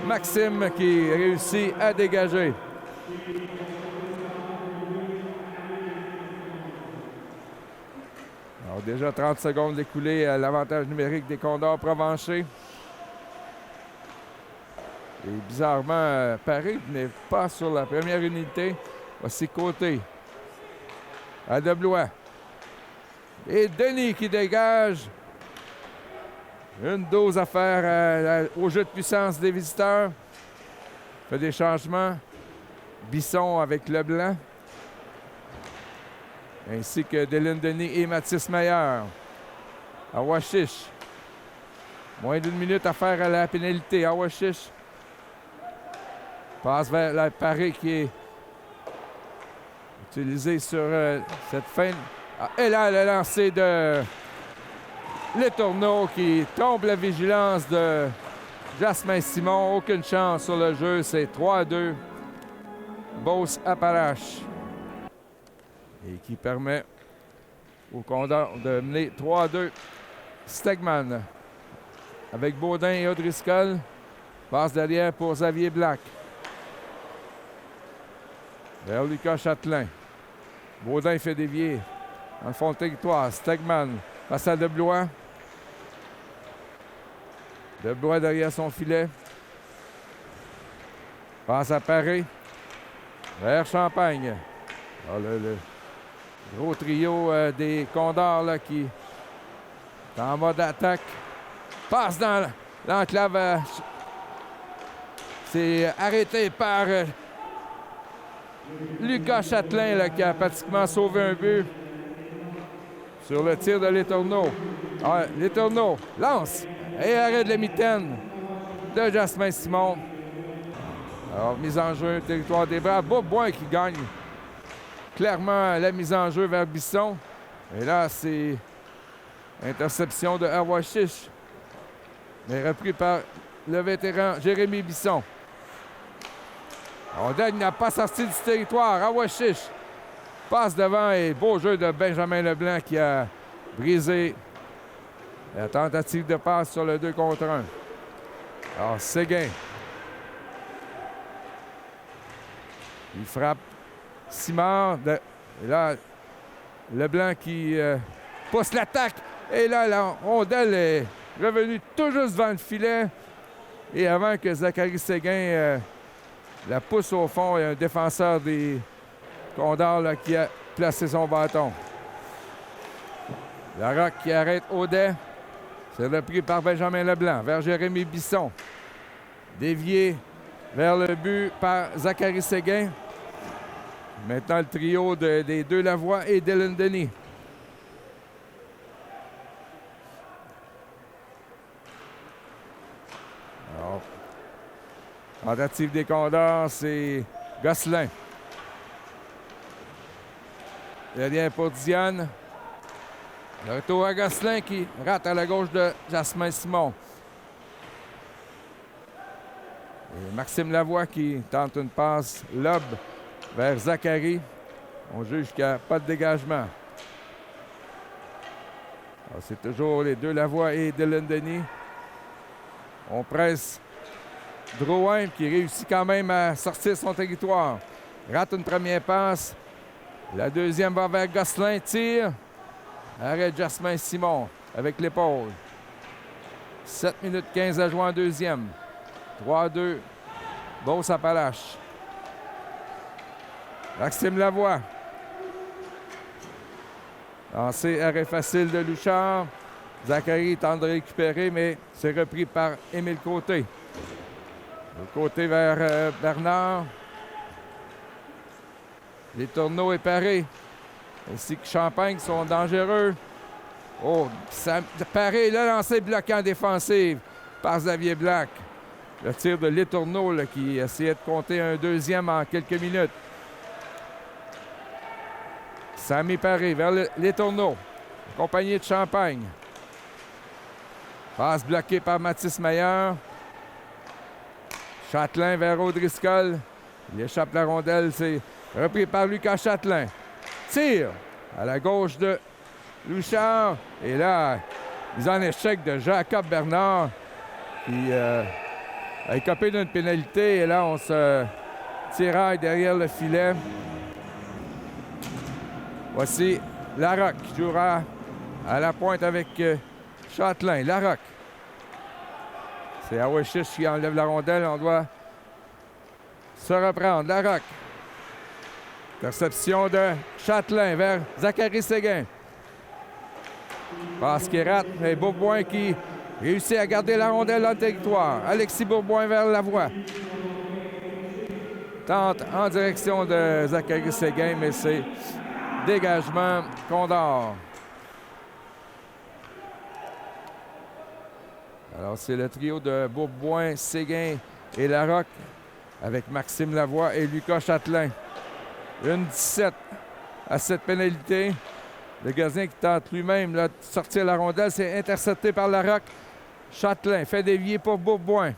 S5: Maxime qui réussit à dégager. Alors, déjà 30 secondes écoulées à l'avantage numérique des Condors Provencher. Et bizarrement, Paris n'est pas sur la première unité. Voici Côté. À Deblois. Et Denis qui dégage. Une dose à faire au jeu de puissance des visiteurs. Fait des changements. Bisson avec Leblanc. Ainsi que Dylan Denis et Mathis Mayer. Awashish. Moins d'1 minute à faire à la pénalité. Awashish passe vers la parée qui est utilisée sur cette fin. Et là, le lancer de Letourneau qui trompe la vigilance de Jasmin Simon. Aucune chance sur le jeu. C'est 3-2. Beauce-Appalaches. Et qui permet au Condor de mener 3-2. Stegman avec Baudin et O'Driscoll. Passe derrière pour Xavier Black. Vers Lucas Châtelain. Baudin fait dévier dans le fond de territoire. Stegman face à Deblois. Deblois derrière son filet. Passe à Paré. Vers Champagne. Ah, le gros trio des Condors là, qui est en mode attaque. Passe dans l'enclave. C'est arrêté par Lucas Châtelain là, qui a pratiquement sauvé un but sur le tir de Letourneau. Ah, Letourneau lance et arrête de la mitaine de Jasmin Simon. Alors, mise en jeu, territoire des Braves. Beaubois qui gagne clairement la mise en jeu vers Bisson. Et là, c'est interception de Awashish. Mais repris par le vétéran Jérémy Bisson. Ondel n'a pas sorti du territoire. Awashish passe devant et beau jeu de Benjamin Leblanc qui a brisé la tentative de passe sur le 2 contre 1. Alors, Séguin. Il frappe Simard. Et là, Leblanc qui pousse l'attaque. Et là, la rondelle est revenue tout juste devant le filet. Et avant que Zachary Séguin la pousse au fond, il y a un défenseur des Condors là, qui a placé son bâton. Larocque qui arrête Audet. C'est repris par Benjamin Leblanc vers Jérémy Bisson. Dévié vers le but par Zachary Séguin. Maintenant, le trio des deux Lavoie et Dylan Denis. Alors, tentative des Condors, c'est Gosselin. Le lien pour Diane. Le retour à Gosselin qui rate à la gauche de Jasmin Simon. Et Maxime Lavoie qui tente une passe lob vers Zachary. On juge qu'il n'y a pas de dégagement. C'est toujours les deux Lavoie et Dylan Denis. On presse Drouin qui réussit quand même à sortir son territoire. Rate une première passe. La deuxième va vers Gosselin. Tire. Arrête Jasmin Simon avec l'épaule. 7 minutes 15 à jouer en deuxième. 3-2. Beauce-Appalaches. Maxime Lavoie. Lancé, arrêt facile de Luchard. Zachary tente de récupérer, mais c'est repris par Émile Côté. Le côté vers Bernard. Les tourneaux et Paré, ainsi que Champagne sont dangereux. Oh, Paré, le lancé bloquant défensif par Xavier Black. Le tir de Letourneau là, qui essayait de compter un deuxième en quelques minutes. Samy Paré vers Letourneau, accompagné de Champagne. Passe bloquée par Mathis Mayer. Châtelain vers O'Driscoll. Il échappe la rondelle, c'est repris par Lucas Châtelain. Tire à la gauche de Louchard. Et là, mise en échec de Jacob Bernard qui a écopé d'une pénalité. Et là, on se tiraille derrière le filet. Voici Larocque qui jouera à la pointe avec Châtelain. Larocque. C'est Awashish qui enlève la rondelle. On doit se reprendre. Larocque. Interception de Châtelain vers Zachary Séguin. Passe qui rate, mais Bourboin qui réussit à garder la rondelle dans le territoire. Alexis Bourboin vers Lavoie. tente en direction de Zachary Séguin, mais c'est dégagement Condor. Alors, c'est le trio de Bourboin, Séguin et Larocque avec Maxime Lavoie et Lucas Châtelain. Une 17 à cette pénalité. Le gardien qui tente lui-même là, de sortir la rondelle, c'est intercepté par Larocque. Châtelain fait dévier pour Bourboin.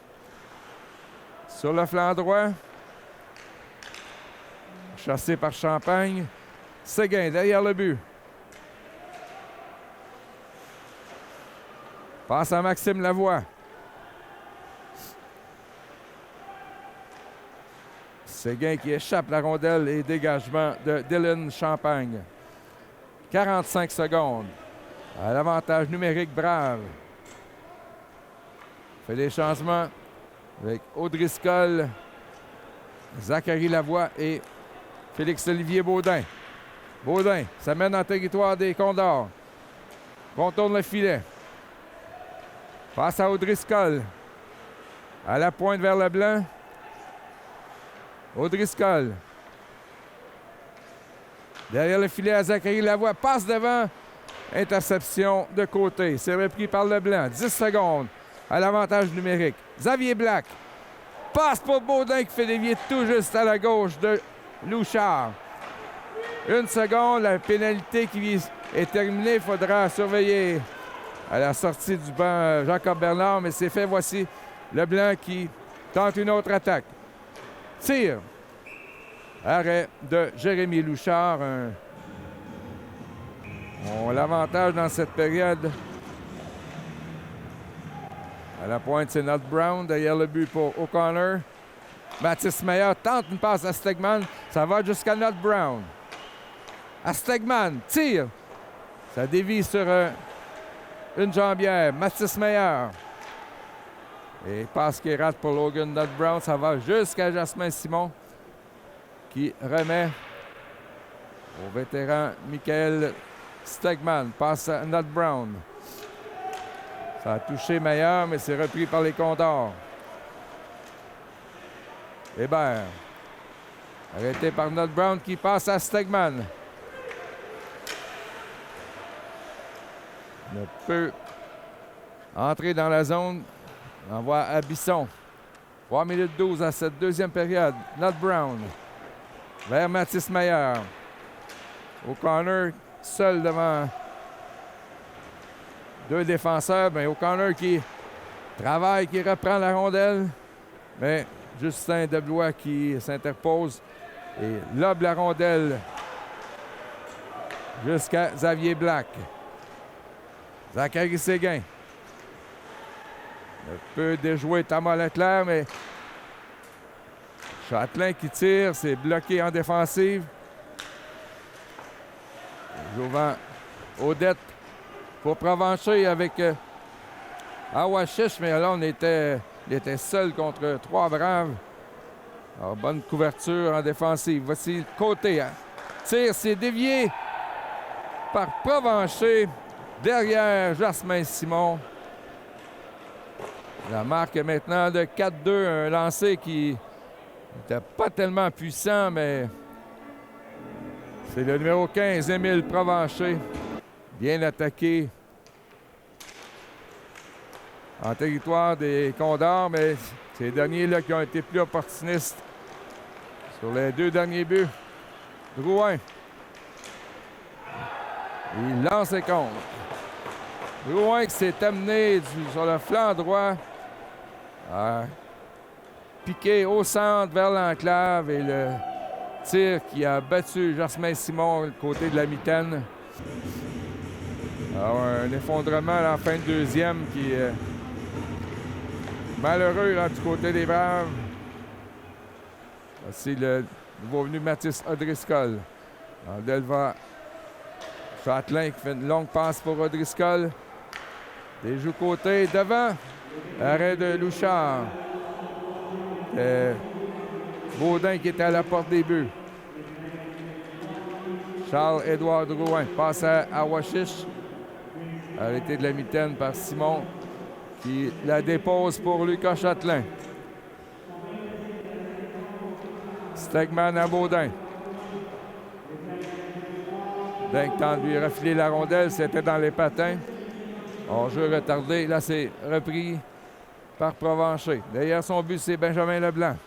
S5: Sur le flanc droit. Chassé par Champagne. Séguin derrière le but. Passe à Maxime Lavoie. Séguin qui échappe la rondelle et dégagement de Dylan Champagne. 45 secondes. À l'avantage numérique Brave. Fait des changements avec Audriscoll, Zachary Lavoie et Félix-Olivier Baudin. Baudin, ça mène en territoire des Condors. Contourne le filet. Passe à Audriscoll. À la pointe vers le blanc. Audriscoll. Derrière le filet à Zachary Lavoie. Passe devant. Interception de côté. C'est repris par Leblanc. 10 secondes à l'avantage numérique. Xavier Black. Passe pour Baudin qui fait dévier tout juste à la gauche de Louchard. 1 seconde. La pénalité qui est terminée. Il faudra surveiller à la sortie du banc Jacob Bernard. Mais c'est fait. Voici Leblanc qui tente une autre attaque. Tir. Arrêt de Jérémy Louchard. On a l'avantage dans cette période. À la pointe, c'est Nat Brown. Derrière le but pour O'Connor. Mathis Meyer tente une passe à Stegman. Ça va jusqu'à Nat Brown. À Stegman. Tire. Ça dévie sur une jambière. Mathis Meyer. Et passe qui rate pour Logan Nat Brown. Ça va jusqu'à Jasmin Simon qui remet au vétéran Michael Stegman. Passe à Nat Brown. Ça a touché Meyer, mais c'est repris par les Condors. Hébert. Arrêté par Nat Brown qui passe à Stegman. Ne peut entrer dans la zone. Envoie à Bisson. 3 minutes 12 à cette deuxième période. Nat Brown. Vers Mathis Meyer. O'Connor seul devant deux défenseurs. Bien, O'Connor qui travaille, qui reprend la rondelle. Mais Justin Deblois qui s'interpose et lobe la rondelle jusqu'à Xavier Black. Zachary Séguin. Un peu déjoué Thomas Leclerc, mais Châtelain qui tire, c'est bloqué en défensive. Jovan Odette pour Provencher avec Awashish, mais là, il était seul contre 3 Braves. Alors, bonne couverture en défensive. Voici le côté. Hein. Tire, c'est dévié par Provencher. Derrière Jasmin Simon. La marque est maintenant de 4-2. Un lancer qui n'était pas tellement puissant, mais c'est le numéro 15, Émile Provencher. Bien attaqué en territoire des Condors, mais ces derniers-là qui ont été plus opportunistes sur les 2 derniers buts. Drouin. Il lance et compte. Drouin qui s'est amené sur le flanc droit. Piqué au centre vers l'enclave et le tir qui a battu Jasmin Simon du côté de la mitaine. Alors, un effondrement en fin de deuxième qui est malheureux là, du côté des Braves. Voici le nouveau venu Mathis Audriscoll. Delva Châtelain qui fait une longue passe pour Audriscoll. Déjoue côté devant. Arrêt de Louchard. Baudin qui était à la porte des buts. Charles-Édouard Drouin passe à Awashish. Arrêté de la mitaine par Simon qui la dépose pour Lucas Châtelain. Stegman à Baudin. Dink tente de lui refiler la rondelle, c'était dans les patins. Jeu retardé, là c'est repris par Provencher. Derrière son but, c'est Benjamin Leblanc.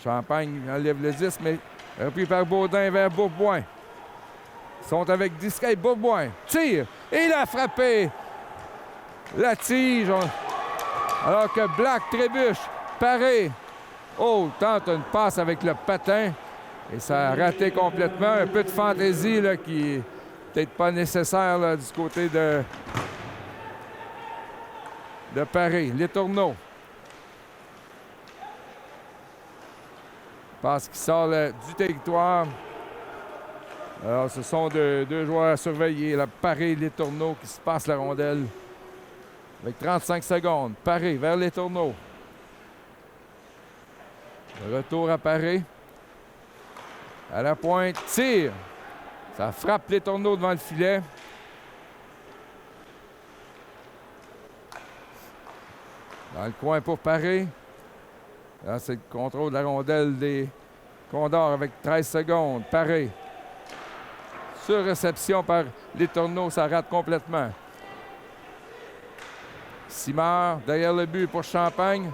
S5: Champagne enlève le 10, mais repris par Baudin vers Bourboin. Ils sont avec Discret. Bourboin tire et il a frappé la tige. Alors que Black trébuche. Paré. Tente une passe avec le patin. Et ça a raté complètement. Un peu de fantaisie là, qui n'est peut-être pas nécessaire là, du côté de Paré. Les tourneaux. Passe qui sort là, du territoire. Alors, ce sont deux joueurs à surveiller. Là, Paré, les tourneaux qui se passent la rondelle. Avec 35 secondes. Paré vers les tourneaux. Retour à Paré. À la pointe, tire. Ça frappe les tourneaux devant le filet. Dans le coin pour Paré. Là, c'est le contrôle de la rondelle des Condors avec 13 secondes. Paré. Sur réception par les tourneaux, ça rate complètement. Simard derrière le but pour Champagne.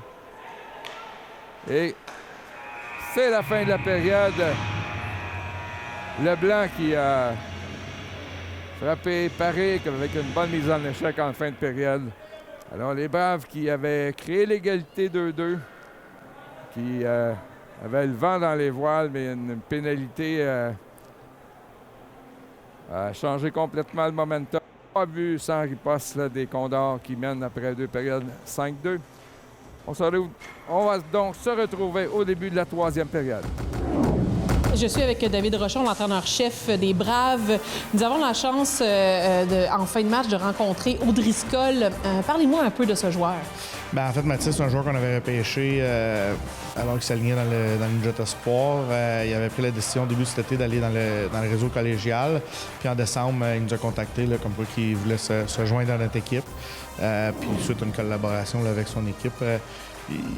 S5: Et c'est la fin de la période. Leblanc qui a frappé Paré avec une bonne mise en échec en fin de période. Alors les Braves qui avaient créé l'égalité 2-2, qui avaient le vent dans les voiles, mais une pénalité a changé complètement le momentum. Pas vu sans riposte là, des Condors qui mènent après 2 périodes 5-2. On va donc se retrouver au début de la 3e période.
S1: Je suis avec David Rochon, l'entraîneur-chef des Braves. Nous avons la chance, en fin de match, de rencontrer O'Driscoll. Parlez-moi un peu de ce joueur.
S6: En fait, Mathis, c'est un joueur qu'on avait repêché alors qu'il s'alignait dans le Midget Espoir. Il avait pris la décision au début de cet été d'aller dans le réseau collégial. Puis en décembre, il nous a contactés comme quoi qu'il voulait se joindre à notre équipe. Puis suite à une collaboration là, avec son équipe,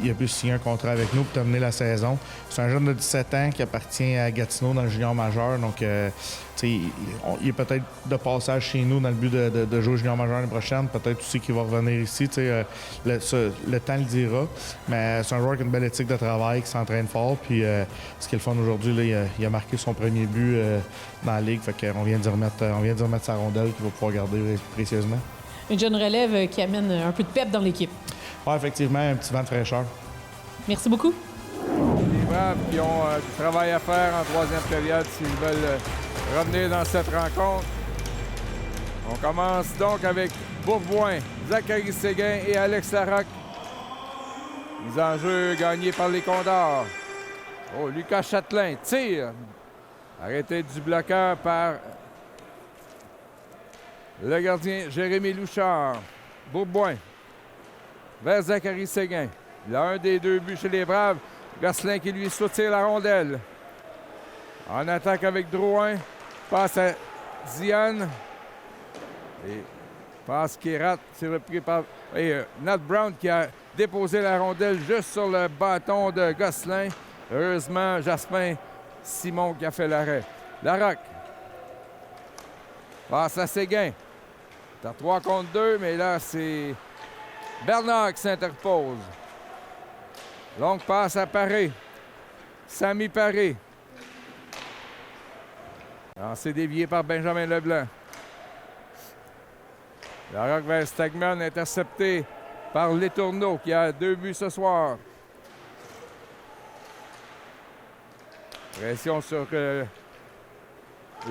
S6: il a pu signer un contrat avec nous pour terminer la saison. C'est un jeune de 17 ans qui appartient à Gatineau dans le junior majeur. Donc, il est peut-être de passage chez nous dans le but de jouer au junior majeur l'année prochaine. Peut-être aussi qu'il va revenir ici. Le temps le dira. Mais c'est un joueur qui a une belle éthique de travail, qui s'entraîne fort. Puis, ce qu'il est le fun aujourd'hui, il a marqué son premier but dans la Ligue. Fait qu'on vient d'y remettre sa rondelle qu'il va pouvoir garder précieusement.
S1: Une jeune relève qui amène un peu de pep dans l'équipe.
S6: Oui, effectivement, un petit vent de fraîcheur.
S1: Merci beaucoup.
S5: Les Braves qui ont du travail à faire en 3e période s'ils veulent revenir dans cette rencontre. On commence donc avec Bourboin, Zachary Séguin et Alex Larocque. Mise en jeu gagnée par les Condors. Lucas Châtelain tire. Arrêté du bloqueur par le gardien Jérémy Louchard. Bourboin vers Zachary Séguin. Il a un des 2 buts chez les Braves. Gosselin qui lui soutire la rondelle. En attaque avec Drouin. Passe à Ziane. Et passe qui rate. C'est repris par Nat Brown qui a déposé la rondelle juste sur le bâton de Gosselin. Heureusement, Jasmin Simon qui a fait l'arrêt. Larocque. Passe à Séguin. C'est à 3 contre 2, mais là, c'est Bernard qui s'interpose. Longue passe à Paré. Samy Paré. C'est dévié par Benjamin Leblanc. Larocque vers Stegman, intercepté par Letourneau, qui a 2 buts ce soir. Pression sur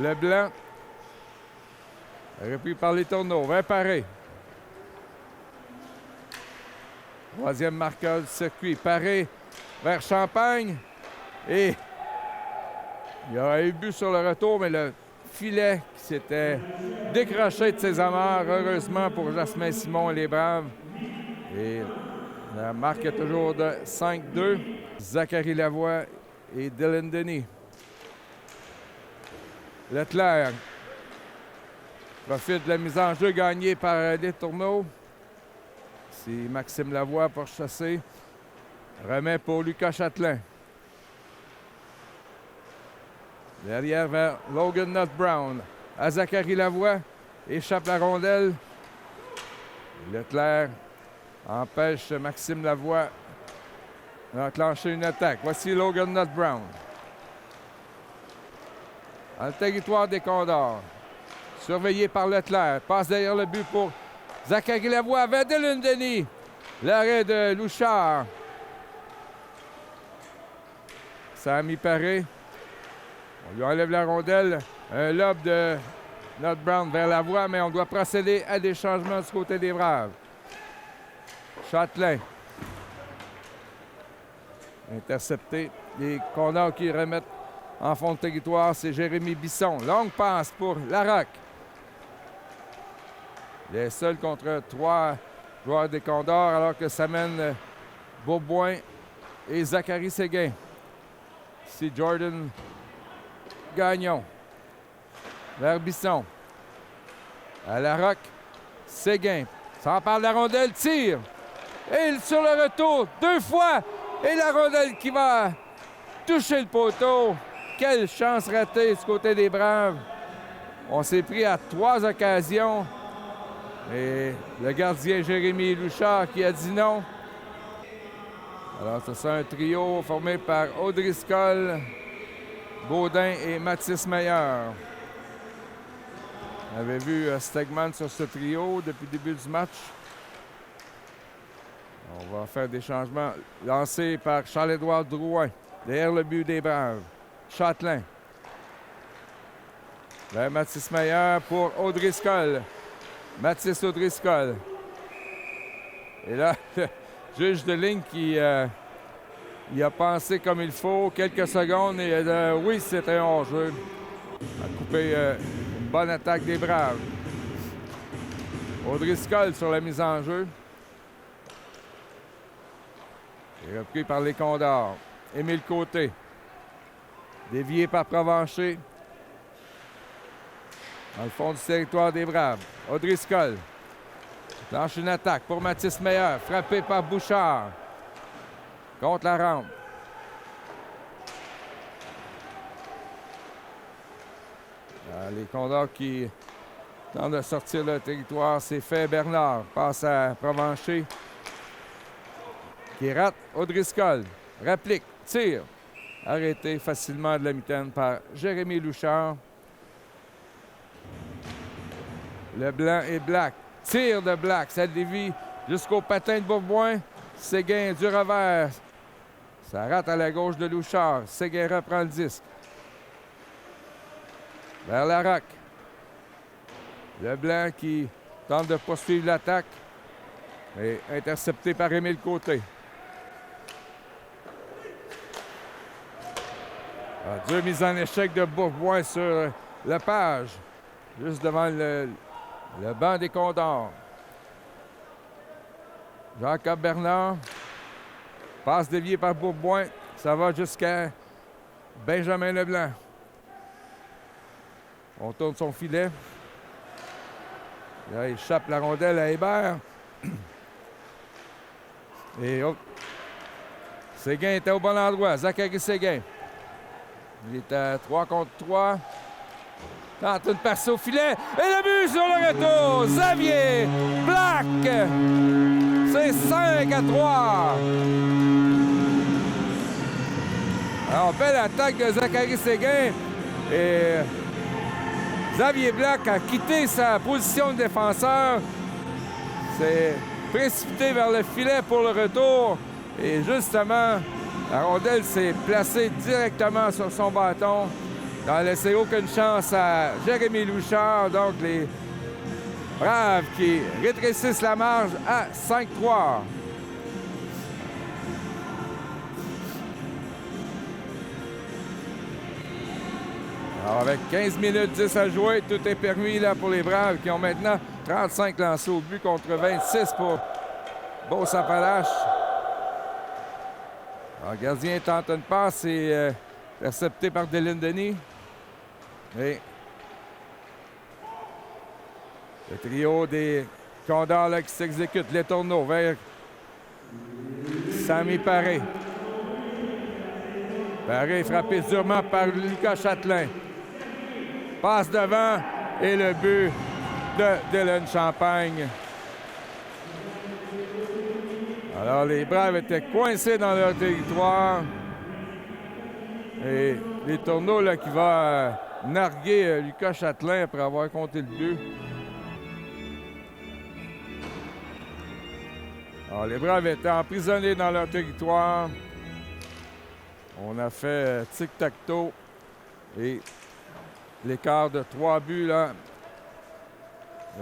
S5: Leblanc. Repris par Letourneau, vers Paré. 3e marqueur du circuit. Paré vers Champagne. Et il y aura eu but sur le retour, mais le filet qui s'était décroché de ses amarres, heureusement pour Jasmin Simon et les Braves. Et la marque est toujours de 5-2. Zachary Lavoie et Dylan Denis. Leclerc profite de la mise en jeu gagnée par Letourneau. C'est Maxime Lavoie pour chasser. Remet pour Lucas Chatelain. Derrière vers Logan Nutt-Brown. À Zachary Lavoie. Échappe la rondelle. Leclerc empêche Maxime Lavoie d'enclencher une attaque. Voici Logan Nutt-Brown. Dans le territoire des Condors. Surveillé par Leclerc. Passe derrière le but pour Zachary Lavoie. Vers Dylan Denis. L'arrêt de Louchard. Sami Paré. On lui enlève la rondelle. Un lob de Nutt-Brown vers Lavoie, mais on doit procéder à des changements du côté des Braves. Chatelain. Intercepté. Les Condors qui remettent en fond de territoire, c'est Jérémy Bisson. Longue passe pour Larocque. Il est seul contre 3 joueurs des Condors, alors que ça mène Beauboin et Zachary Séguin. Ici Jordan Gagnon. Vers Bisson. À Larocque. Séguin. S'empare de la rondelle, tire. Et sur le retour, 2 fois. Et la rondelle qui va toucher le poteau. Quelle chance ratée du côté des Braves. On s'est pris à 3 occasions. Et le gardien Jérémy Louchard qui a dit non. Alors, ce sera un trio formé par O'Driscoll, Baudin et Mathis Meilleur. On avait vu Stegman sur ce trio depuis le début du match. On va faire des changements lancés par Charles-Édouard Drouin, derrière le but des Braves. Chatelain. Vers Mathis Meilleur pour O'Driscoll. Mathis O'Driscoll. Et là, le juge de ligne qui il a pensé comme il faut quelques secondes et oui, c'était un hors-jeu. Il a coupé une bonne attaque des Braves. O'Driscoll sur la mise en jeu. Et repris par les Condors. Émile Côté. Dévié par Provencher. Dans le fond du territoire des Braves. O'Driscoll. Lance une attaque pour Mathis Meilleur. Frappé par Bouchard. Contre la rampe. Les Condors qui tentent de sortir le territoire. C'est fait. Bernard passe à Provencher. Qui rate O'Driscoll. Réplique. Tire. Arrêté facilement de la mitaine par Jérémy Louchard. Leblanc et Black. Tire de Black. Ça dévie jusqu'au patin de Bourboin. Séguin du revers. Ça rate à la gauche de Louchard. Séguin reprend le disque. Vers Larocque. Leblanc qui tente de poursuivre l'attaque. Et intercepté par Émile Côté. Deux mises en échec de Bourboin sur Lepage. Juste devant le banc des Condors. Jacob Bernard. Passe déviée par Bourboin. Ça va jusqu'à Benjamin Leblanc. On tourne son filet. Là, il échappe la rondelle à Hébert. Et hop. Séguin était au bon endroit. Zachary Séguin. Il est à 3 contre 3. Tente une passe au filet. Et le but sur le retour. Xavier Black. C'est 5 à 3. Alors, belle attaque de Zachary Séguin. Et Xavier Black a quitté sa position de défenseur. C'est précipité vers le filet pour le retour. Et justement, la rondelle s'est placée directement sur son bâton. n'a laissé aucune chance à Jérémy Louchard. Donc, les Braves qui rétrécissent la marge à 5-3. Alors, avec 15 minutes 10 à jouer, tout est permis là pour les Braves qui ont maintenant 35 lancés au but contre 26 pour Beauce-Appalaches. Le gardien tente une passe et intercepté par Dylan Denis. Et le trio des Condors là, qui s'exécute. Les tourneaux vers Samy Paré. Paré frappé durement par Lucas Châtelain. Passe devant et le but de Dylan Champagne. Alors, les Braves étaient coincés dans leur territoire. Et les Tourneaux là, qui va narguer Lucas Châtelain après avoir compté le but. Alors, les Braves étaient emprisonnés dans leur territoire. On a fait tic-tac-toe. Et l'écart de 3 buts là,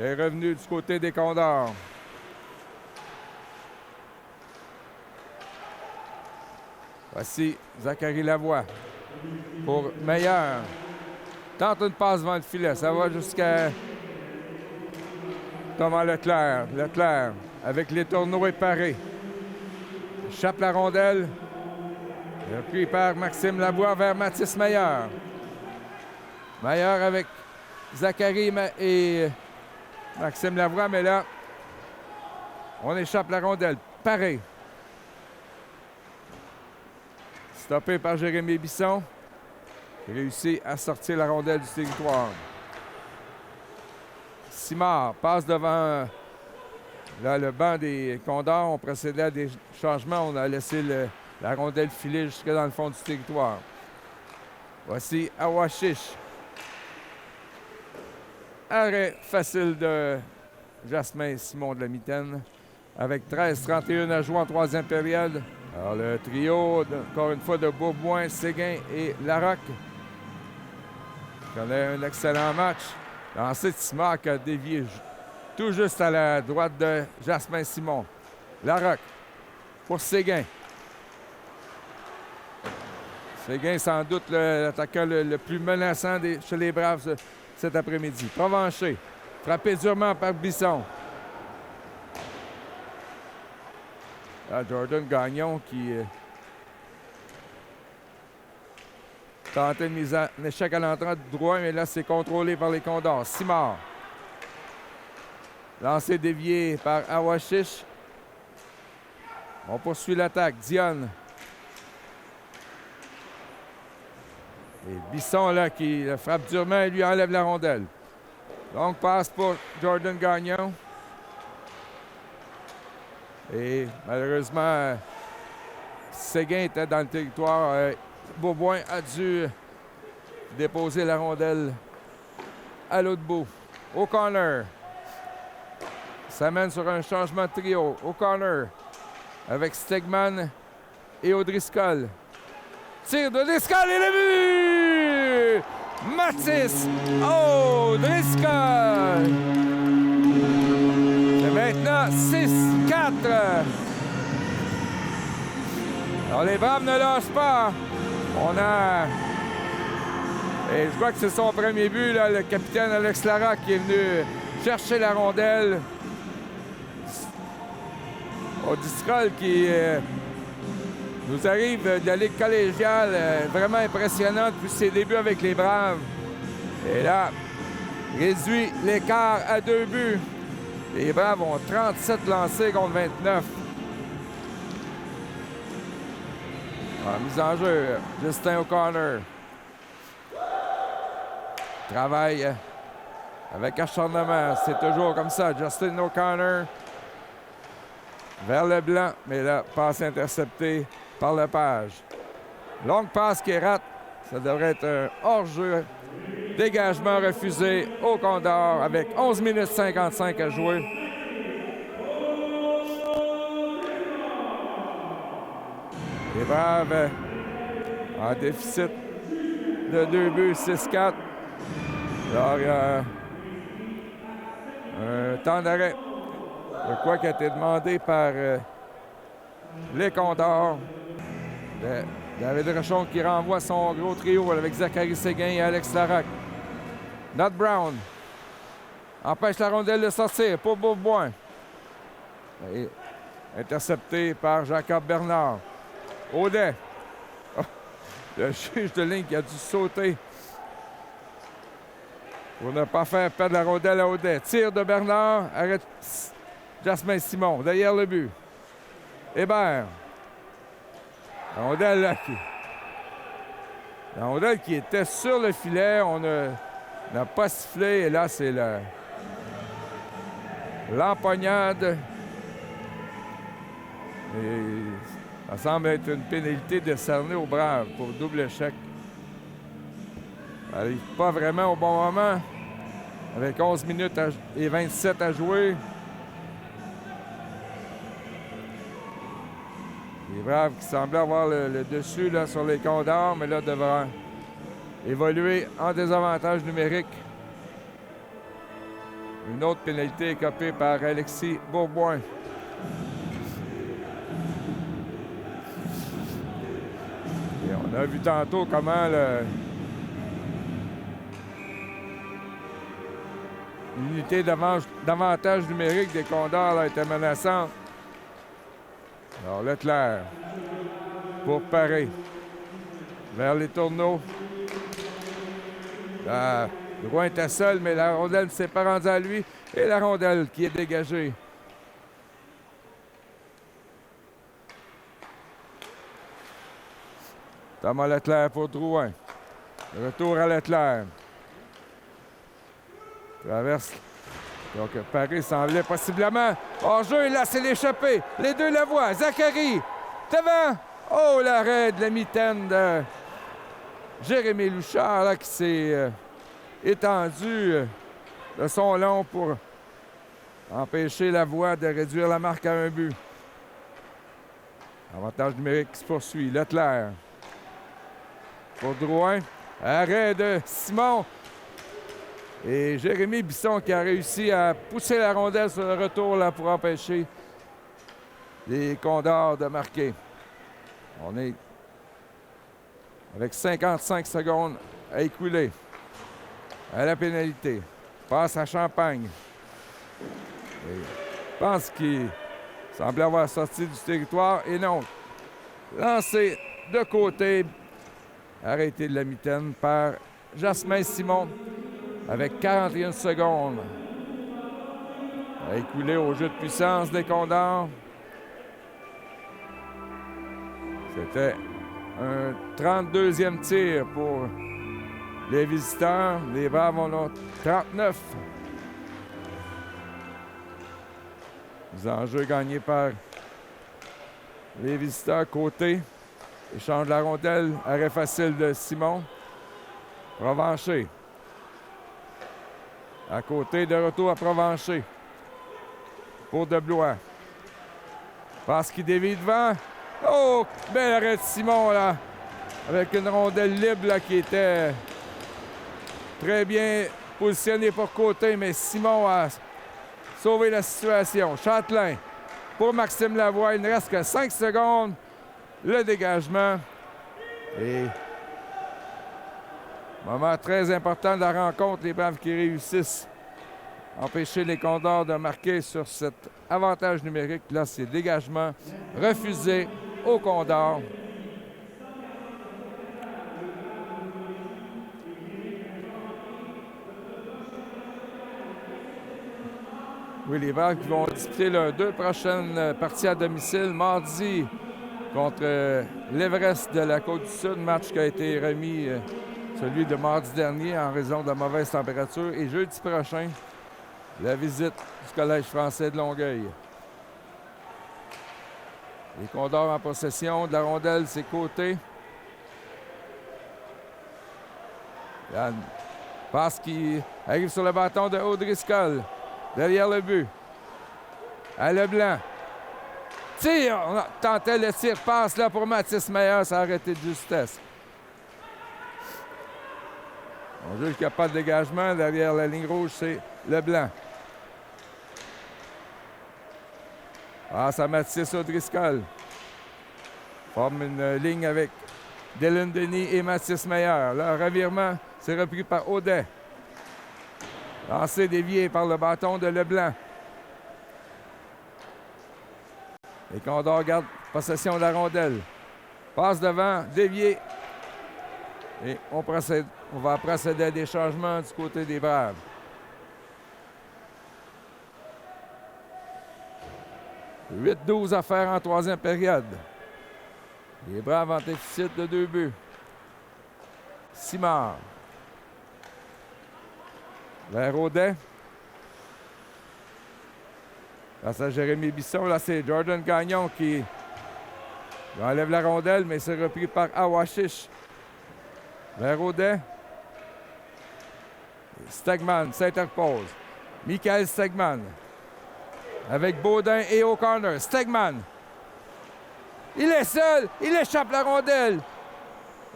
S5: est revenu du côté des Condors. Voici Zachary Lavoie pour Meilleur. Tente une passe devant le filet. Ça va jusqu'à Thomas Leclerc. Leclerc avec les Tourneaux et Paré. Échappe la rondelle. Repris par Maxime Lavoie vers Mathis Meilleur. Meilleur avec Zachary et Maxime Lavoie, mais là, on échappe la rondelle. Paré. Stoppé par Jérémy Bisson. Il réussit à sortir la rondelle du territoire. Simard passe devant là, le banc des Condors. On procédait à des changements. On a laissé la rondelle filer jusque dans le fond du territoire. Voici Awashish. Arrêt facile de Jasmin Simon de la mitaine. Avec 13-31 à jouer en troisième période. Alors le trio, encore une fois, de Beauboin, Séguin et Larocque. Connaît un excellent match. Lancé de Simard qui a dévié tout juste à la droite de Jasmin Simon. Larocque pour Séguin. Séguin, sans doute l'attaquant le plus menaçant chez les Braves cet après-midi. Provencher, frappé durement par Bisson. Là, Jordan Gagnon qui tentait une mise en échec à l'entrée du droit, mais là, c'est contrôlé par les Condors. Simard. Lancé dévié par Awashish. On poursuit l'attaque. Dionne. Et Bisson, là, qui le frappe durement et lui enlève la rondelle. Donc, passe pour Jordan Gagnon. Et malheureusement, Séguin était dans le territoire. Beauboin a dû déposer la rondelle à l'autre bout. Au corner. Ça mène sur un changement de trio. Au corner. Avec Stegman et O'Driscoll. Tire d'Odriscoll et le but! Mathis O'Driscoll! C'est maintenant 6-4. Alors les Braves ne lâchent pas. On a... Et je crois que c'est son premier but, là, le capitaine Alex Larocque qui est venu chercher la rondelle. O'Driscoll qui nous arrive de la Ligue collégiale, vraiment impressionnant depuis ses débuts avec les Braves. Et là, réduit l'écart à 2 buts. Les Braves ont 37 lancés contre 29. Mise en jeu, Justin O'Connor. Travaille avec acharnement. C'est toujours comme ça. Justin O'Connor vers le blanc, mais là, passe interceptée par Lepage. Longue passe qui rate. Ça devrait être un hors-jeu. Dégagement refusé au Condor avec 11 minutes 55 à jouer. Les Braves en déficit de 2 buts, 6-4. Alors, il y a un temps d'arrêt. De quoi qui a été demandé par les Condors. David Rochon qui renvoie son gros trio avec Zachary Séguin et Alex Larocque. Nat Brown empêche la rondelle de sortir pour Beauboin. Et intercepté par Jacob Bernard. Audet. Oh, le juge de ligne qui a dû sauter pour ne pas faire perdre la rondelle à Audet. Tir de Bernard. Arrête Jasmin Simon derrière le but. Hébert. La rondelle qui était sur le filet, on n'a pas sifflé. Et là, c'est l'empoignade. Et ça semble être une pénalité décernée aux Braves pour double échec. Ça n'arrive pas vraiment au bon moment. Avec 11 minutes et 27 à jouer. Les Braves qui semblaient avoir le dessus là, sur les Condors, mais là devront évoluer en désavantage numérique. Une autre pénalité écopée par Alexis Bourboin. Et on a vu tantôt comment l'unité d'avantage numérique des Condors là, était menaçante. Alors Leclerc pour parer vers les tourneaux. Drouin était seul, mais la rondelle ne s'est pas rendue à lui. Et la rondelle qui est dégagée. Thomas Leclerc pour Drouin. Retour à Leclerc. Traverse. Donc, Paris semblait possiblement hors-jeu. Et là, c'est l'échappée. Les deux la voient. Zachary, devant. Oh, l'arrêt de la mitaine de Jérémy Louchard, là, qui s'est étendu de son long pour empêcher la voie de réduire la marque à un but. Avantage numérique qui se poursuit. Leclerc pour Drouin. Arrêt de Simon. Et Jérémy Bisson qui a réussi à pousser la rondelle sur le retour là, pour empêcher les Condors de marquer. On est avec 55 secondes à écouler. À la pénalité. Passe à Champagne. Et je pense qu'il semblait avoir sorti du territoire. Et non. Lancé de côté. Arrêté de la mitaine par Jasmin Simon. Avec 41 secondes à écouler au jeu de puissance des Condors. C'était un 32e tir pour les visiteurs. Les Braves en ont 39. Les enjeux gagnés par les visiteurs côté. Échange de la rondelle. Arrêt facile de Simon. Provencher. À côté, de retour à Provencher. Pour Deblois. Passe qui dévie devant. Oh, bel arrêt de Simon, là. Avec une rondelle libre, là, qui était très bien positionnée pour côté. Mais Simon a sauvé la situation. Châtelain pour Maxime Lavoie. Il ne reste que 5 secondes. Le dégagement. Et moment très important de la rencontre, les Braves qui réussissent à empêcher les Condors de marquer sur cet avantage numérique. Là, c'est dégagement refusé aux Condors. Oui, les Braves qui vont disputer leurs 2 prochaines parties à domicile. Mardi contre l'Everest de la Côte-du-Sud, match qui a été remis... celui de mardi dernier en raison de la mauvaise température. Et jeudi prochain, la visite du Collège français de Longueuil. Les Condors en possession de la rondelle, c'est côté. Yann passe qui arrive sur le bâton de O'Driscoll. Derrière le but. À Leblanc. Tire! On tentait le tir. Passe là pour Mathis Meyer. Ça a arrêté de justesse. On juge qu'il n'y a pas de dégagement. Derrière la ligne rouge, c'est Leblanc. Passe à Mathis O'Driscoll. Forme une ligne avec Dylan Denis et Mathis Meyer. Le revirement, c'est repris par Audet. Lancé dévié par le bâton de Leblanc. Les Condors gardent possession de la rondelle. Passe devant, dévié. Et on va procéder à des changements du côté des Braves. « 8-12 à faire en troisième période. Les Braves en déficit de 2 buts. Simard. Vers Audet. Face à Jérémy Bisson, là c'est Jordan Gagnon qui enlève la rondelle, mais c'est repris par Awashish. Vers Audet. Stegman s'interpose. Michael Stegman. Avec Baudin et O'Connor. Stegman. Il est seul. Il échappe la rondelle.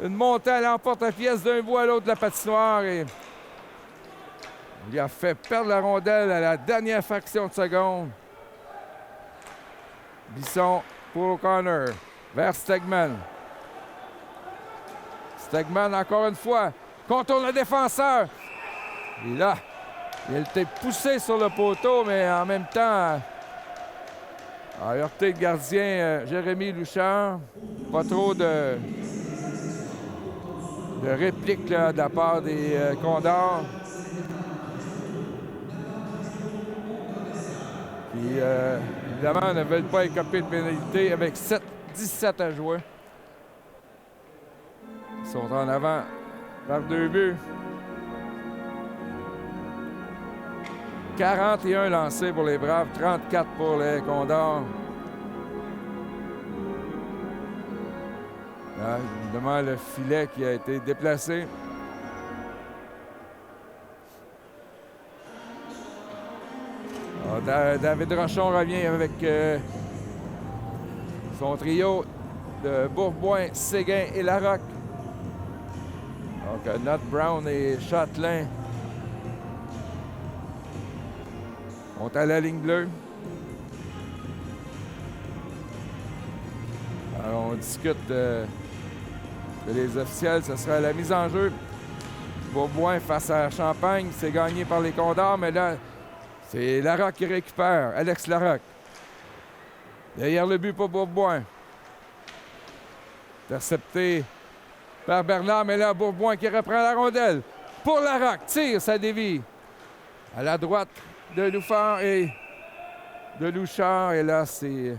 S5: Une montée à l'emporte-pièce d'un bout à l'autre de la patinoire. Et il lui a fait perdre la rondelle à la dernière fraction de seconde. Bisson pour O'Connor. Vers Stegman. Stegman, encore une fois, contourne le défenseur. Et là, il était poussé sur le poteau, mais en même temps, a heurté le gardien Jérémy Louchard. Pas trop de répliques là, de la part des Condors. Qui, évidemment, ne veulent pas écoper de pénalité avec 17 à jouer. Ils sont en avant par 2 buts. 41 lancés pour les Braves, 34 pour les Condors. Là, évidemment, le filet qui a été déplacé. Alors, David Rochon revient avec son trio de Bourboin, Séguin et Larocque. Donc, Nat Brown et Châtelain sont à la ligne bleue. Alors, on discute de les officiels. Ce sera la mise en jeu. Bourboin face à Champagne. C'est gagné par les Condors, mais là, c'est Larocque qui récupère. Alex Larocque. Derrière le but pour Bourboin. Intercepté par Bernard, mais là, Bourboin qui reprend la rondelle. Pour Larocque, tire, ça dévie. À la droite de Louchard et de Louchard. Et là, c'est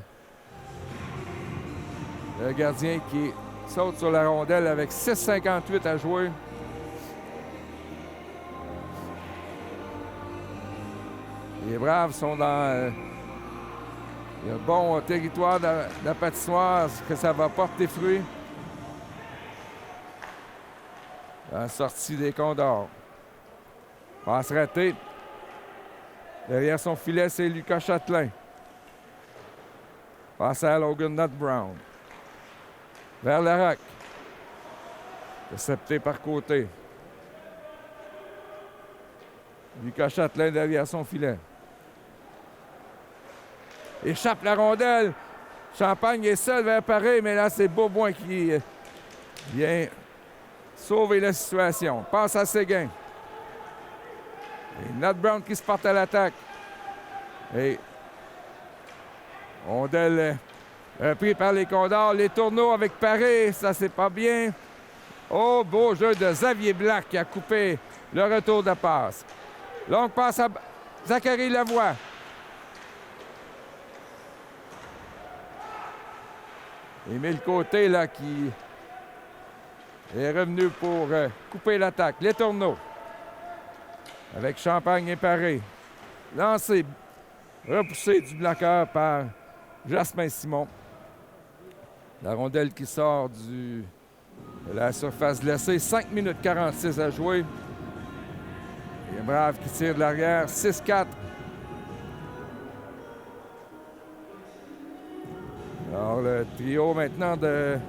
S5: le gardien qui saute sur la rondelle avec 6,58 à jouer. Les Braves sont dans le bon territoire de la patinoire. Est-ce que ça va porter fruit? La sortie des Condors. Passe ratée. Derrière son filet, c'est Lucas Châtelain. Passe à Logan Nut Brown. Vers Larocque. Intercepté par côté. Lucas Châtelain derrière son filet. Échappe la rondelle. Champagne est seul vers Paris, mais là, c'est Bourboin qui vient sauver la situation. Passe à Séguin. Et Nat Brown qui se porte à l'attaque. Et rondelle pris par les Condors. Les tourneaux avec Paris, ça c'est pas bien. Oh, beau jeu de Xavier Black qui a coupé le retour de passe. Longue passe à Zachary Lavoie. Émile Côté, là, qui est revenu pour couper l'attaque. Les tourneaux. Avec Champagne et Paré. Lancé, repoussé du bloqueur par Jasmin Simon. La rondelle qui sort de la surface glacée. 5 minutes 46 à jouer. Les Braves qui tirent de l'arrière. 6-4. Alors, le trio maintenant de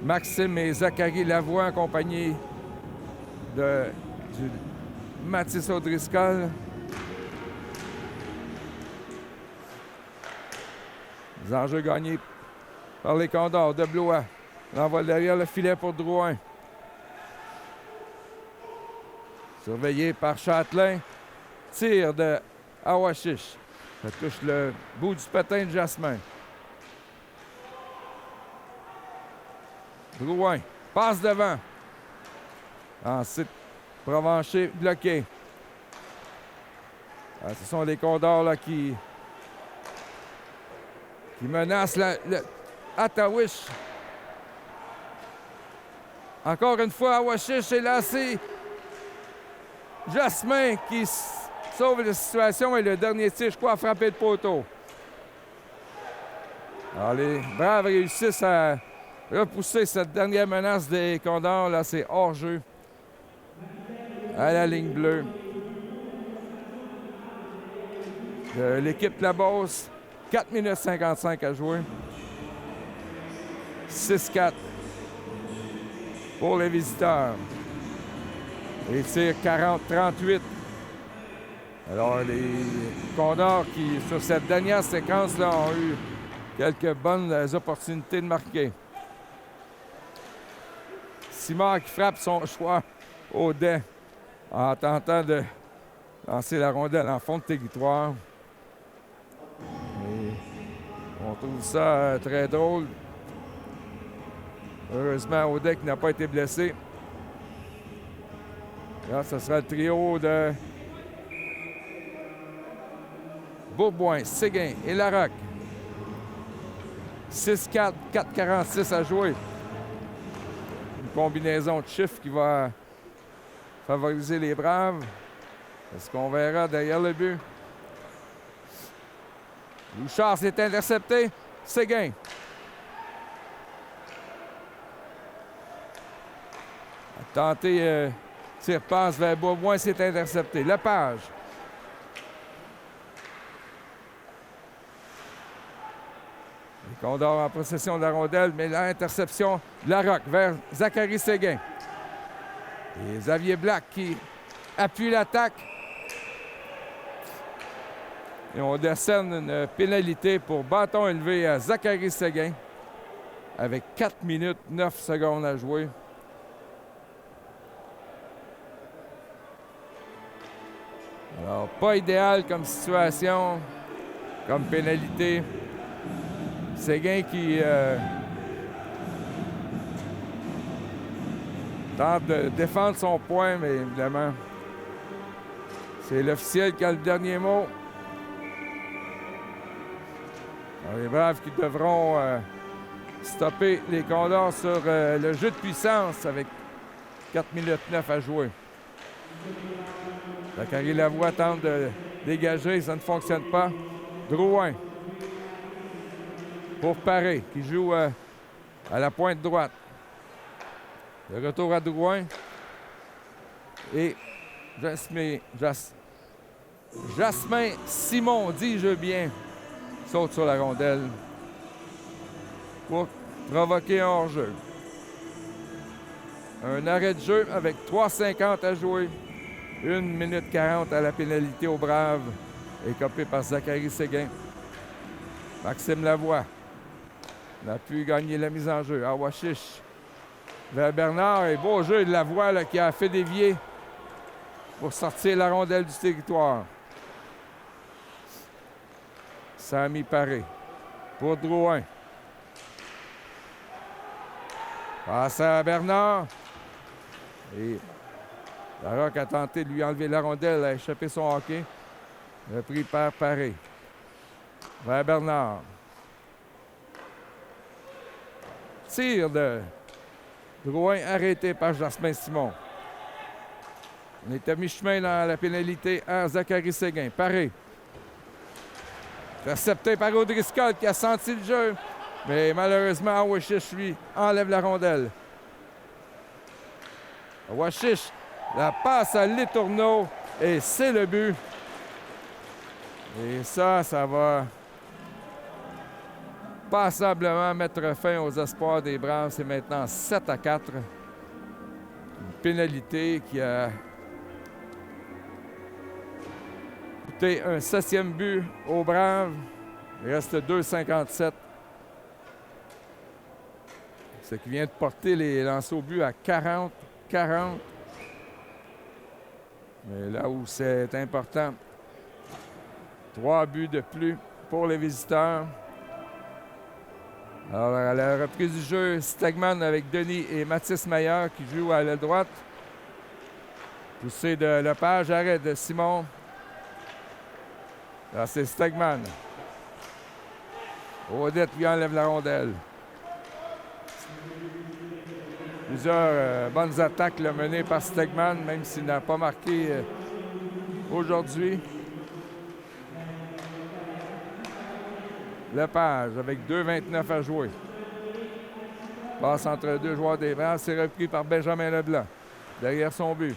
S5: Maxime et Zachary Lavoie en compagnie de Mathis Audriscoll. Les enjeux gagnés par les Condors de Blois. L'envol derrière le filet pour Drouin. Surveillé par Châtelain. Tir de Awashish. Ça touche le bout du patin de Jasmin. Drouin passe devant. Ensuite, Provencher bloqué. Alors, ce sont les Condors là, qui menacent Attawish. Encore une fois, Awashish est lancé. Jasmin qui sauve la situation et le dernier tir, je crois, a frappé le poteau. Alors, les Braves réussissent à repousser cette dernière menace des Condors. Là, c'est hors-jeu à la ligne bleue. De l'équipe de la Beauce, 4 minutes 55 à jouer. 6-4 pour les visiteurs. Et tir 40-38. Alors, les Condors qui, sur cette dernière séquence-là, ont eu quelques bonnes opportunités de marquer. Simard qui frappe son choix au dé en tentant de lancer la rondelle en fond de territoire. Et on trouve ça très drôle. Heureusement, Audet qui n'a pas été blessé. Là, ce sera le trio de Bourboin, Séguin et Larocque. 6-4, 4-46 à jouer. Une combinaison de chiffres qui va favoriser les Braves. Est-ce qu'on verra derrière le but? Bouchard s'est intercepté. Séguin. A tenté tire passe vers Bourboin, s'est intercepté. Lepage. Les Condors en possession de la rondelle, mais l'interception de Larocque vers Zachary Séguin. Et Xavier Black qui appuie l'attaque. Et on décerne une pénalité pour bâton élevé à Zachary Séguin avec 4 minutes 9 secondes à jouer. Alors, pas idéal comme situation, comme pénalité. Séguin qui tente de défendre son point, mais évidemment, c'est l'officiel qui a le dernier mot. Alors, les Braves qui devront stopper les Condors sur le jeu de puissance avec 4 minutes 9 à jouer. Zachary Lavoie tente de dégager, ça ne fonctionne pas. Drouin pour Paré, qui joue à la pointe droite. Le retour à Drouin. Et Jasmin Simon, dis-je bien, saute sur la rondelle pour provoquer un hors-jeu. Un arrêt de jeu avec 3,50 à jouer. 1 minute 40 à la pénalité aux Braves, écopé par Zachary Séguin. Maxime Lavoie n'a pu gagner la mise en jeu. Awashish vers Bernard. Et beau jeu de Lavoie là, qui a fait dévier pour sortir la rondelle du territoire. Sami Paré pour Drouin. Passe à Bernard. Et Larocque a tenté de lui enlever la rondelle, a échappé son hockey. Repris par Paré. Vers Bernard. Tir de Drouin arrêté par Jasmin Simon. On est à mi-chemin dans la pénalité à Zachary Séguin. Paré. Intercepté par Audrey Scott qui a senti le jeu. Mais malheureusement, Awashish, lui, enlève la rondelle. Awashish, la passe à Letourneau et c'est le but. Et ça va passablement mettre fin aux espoirs des Braves. C'est maintenant 7-4. Une pénalité qui a coûté un 7e but aux Braves. Il reste 2,57. Ce qui vient de porter les lancers au but à 40. Mais là où c'est important, 3 buts de plus pour les visiteurs. Alors, à la reprise du jeu, Stegman avec Denis et Mathis Maillard qui jouent à l'aile droite. Poussé de Lepage, arrêt de Simon. Là, c'est Stegman. Odette lui enlève la rondelle. Plusieurs bonnes attaques menées par Stegman, même s'il n'a pas marqué aujourd'hui. Lepage avec 2,29 à jouer. Passe entre deux joueurs des Braves, c'est repris par Benjamin Leblanc. Derrière son but.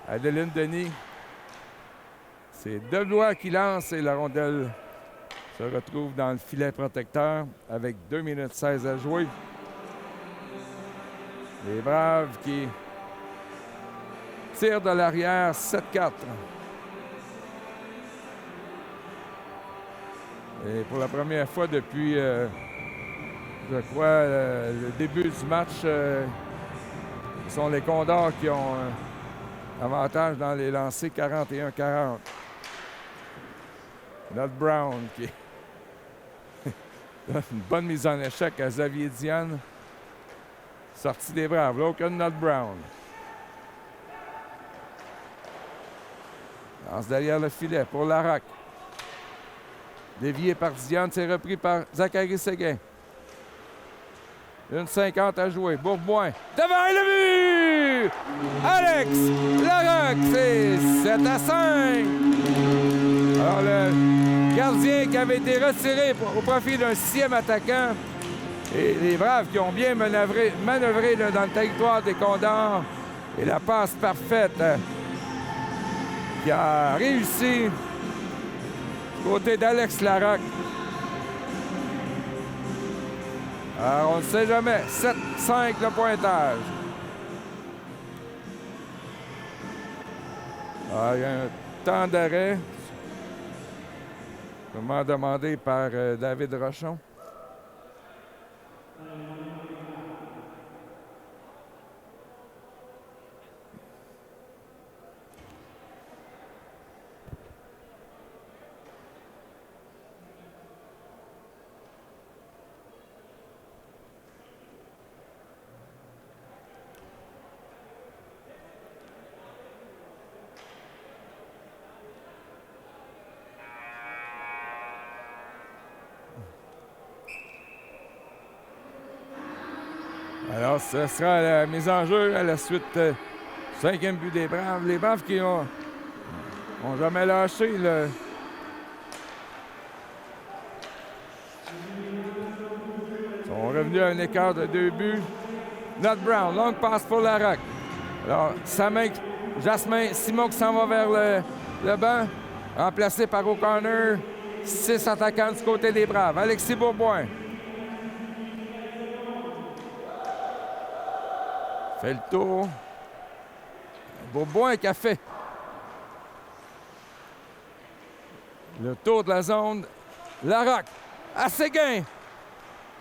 S5: Adeline Denis. C'est Delois qui lance et la rondelle se retrouve dans le filet protecteur avec 2 minutes 16 à jouer. Les Braves qui tirent de l'arrière 7-4. Et pour la première fois depuis, je crois, le début du match, ce sont les Condors qui ont avantage dans les lancers 41-40. Nod Brown qui donne une bonne mise en échec à Xavier Diane. Sortie des Braves, l'aucun Nod Brown. Lance derrière le filet pour Larac. Dévié par Diane, c'est repris par Zachary Séguin. 1,50 à jouer. Bourboin. Devant le but! Alex Larac, c'est 7-5. Alors, le gardien qui avait été retiré au profit d'un 6e attaquant. Et les Braves qui ont bien manœuvré là, dans le territoire des Condors. Et la passe parfaite qui a réussi du côté d'Alex Larac. Alors, on ne sait jamais. 7-5 le pointage. Alors, il y a un temps d'arrêt. Comment demandé par David Rochon. Alors, ce sera la mise en jeu à la suite du 5e but des Braves. Les Braves qui ont jamais lâché le... Ils sont revenus à un écart de 2 buts. Nod Brown, longue passe pour Larac. Alors, Jasmin Simon qui s'en va vers le banc, remplacé par O'Connor. 6 attaquants du côté des Braves. Alexis Bourboin. Fait le tour. Bourboin qui a fait le tour de la zone. Larac à Séguin.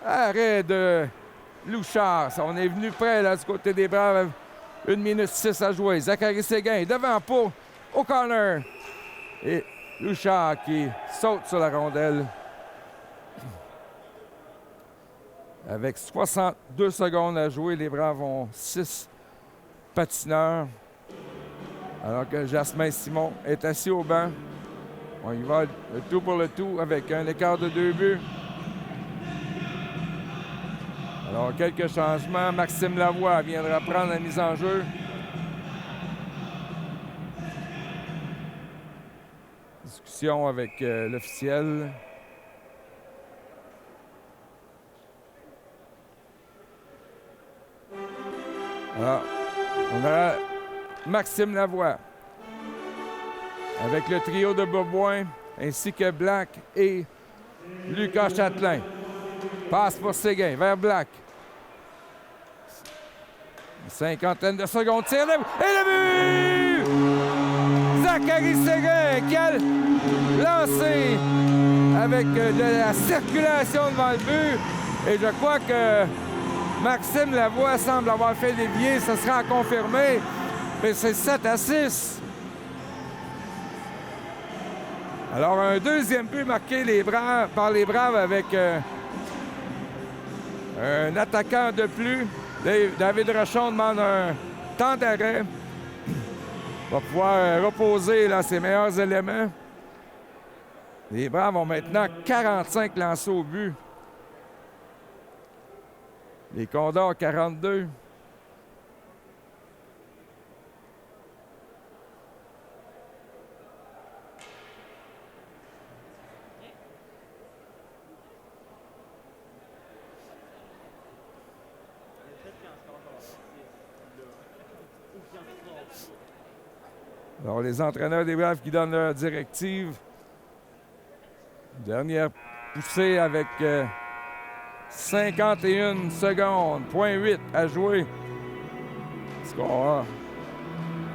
S5: Arrêt de Louchard. On est venu près là, du côté des Braves. 1 minute 6 à jouer. Zachary Séguin devant pour O'Connor. Et Louchard qui saute sur la rondelle. Avec 62 secondes à jouer, les Braves ont 6 patineurs. Alors que Jasmin Simon est assis au banc. On y va le tout pour le tout avec un écart de 2 buts. Alors, quelques changements. Maxime Lavoie viendra prendre la mise en jeu. Discussion avec l'officiel. Alors, on a Maxime Lavoie avec le trio de Bourboin ainsi que Black et Lucas Châtelain. Passe pour Séguin vers Black. Une cinquantaine de secondes. Tire et le but! Zachary Séguin qui a lancé avec de la circulation devant le but. Et je crois que Maxime Lavoie semble avoir fait dévier. Ce sera à confirmer. Mais c'est 7-6. Alors, un deuxième but marqué par les Braves avec un attaquant de plus. David Rochon demande un temps d'arrêt. Va pouvoir reposer là, ses meilleurs éléments. Les Braves ont maintenant 45 lancés au but. Les Condors 42. Alors, les entraîneurs des Braves qui donnent leur directive. Dernière poussée avec 51 secondes, point 8 à jouer. Est-ce qu'on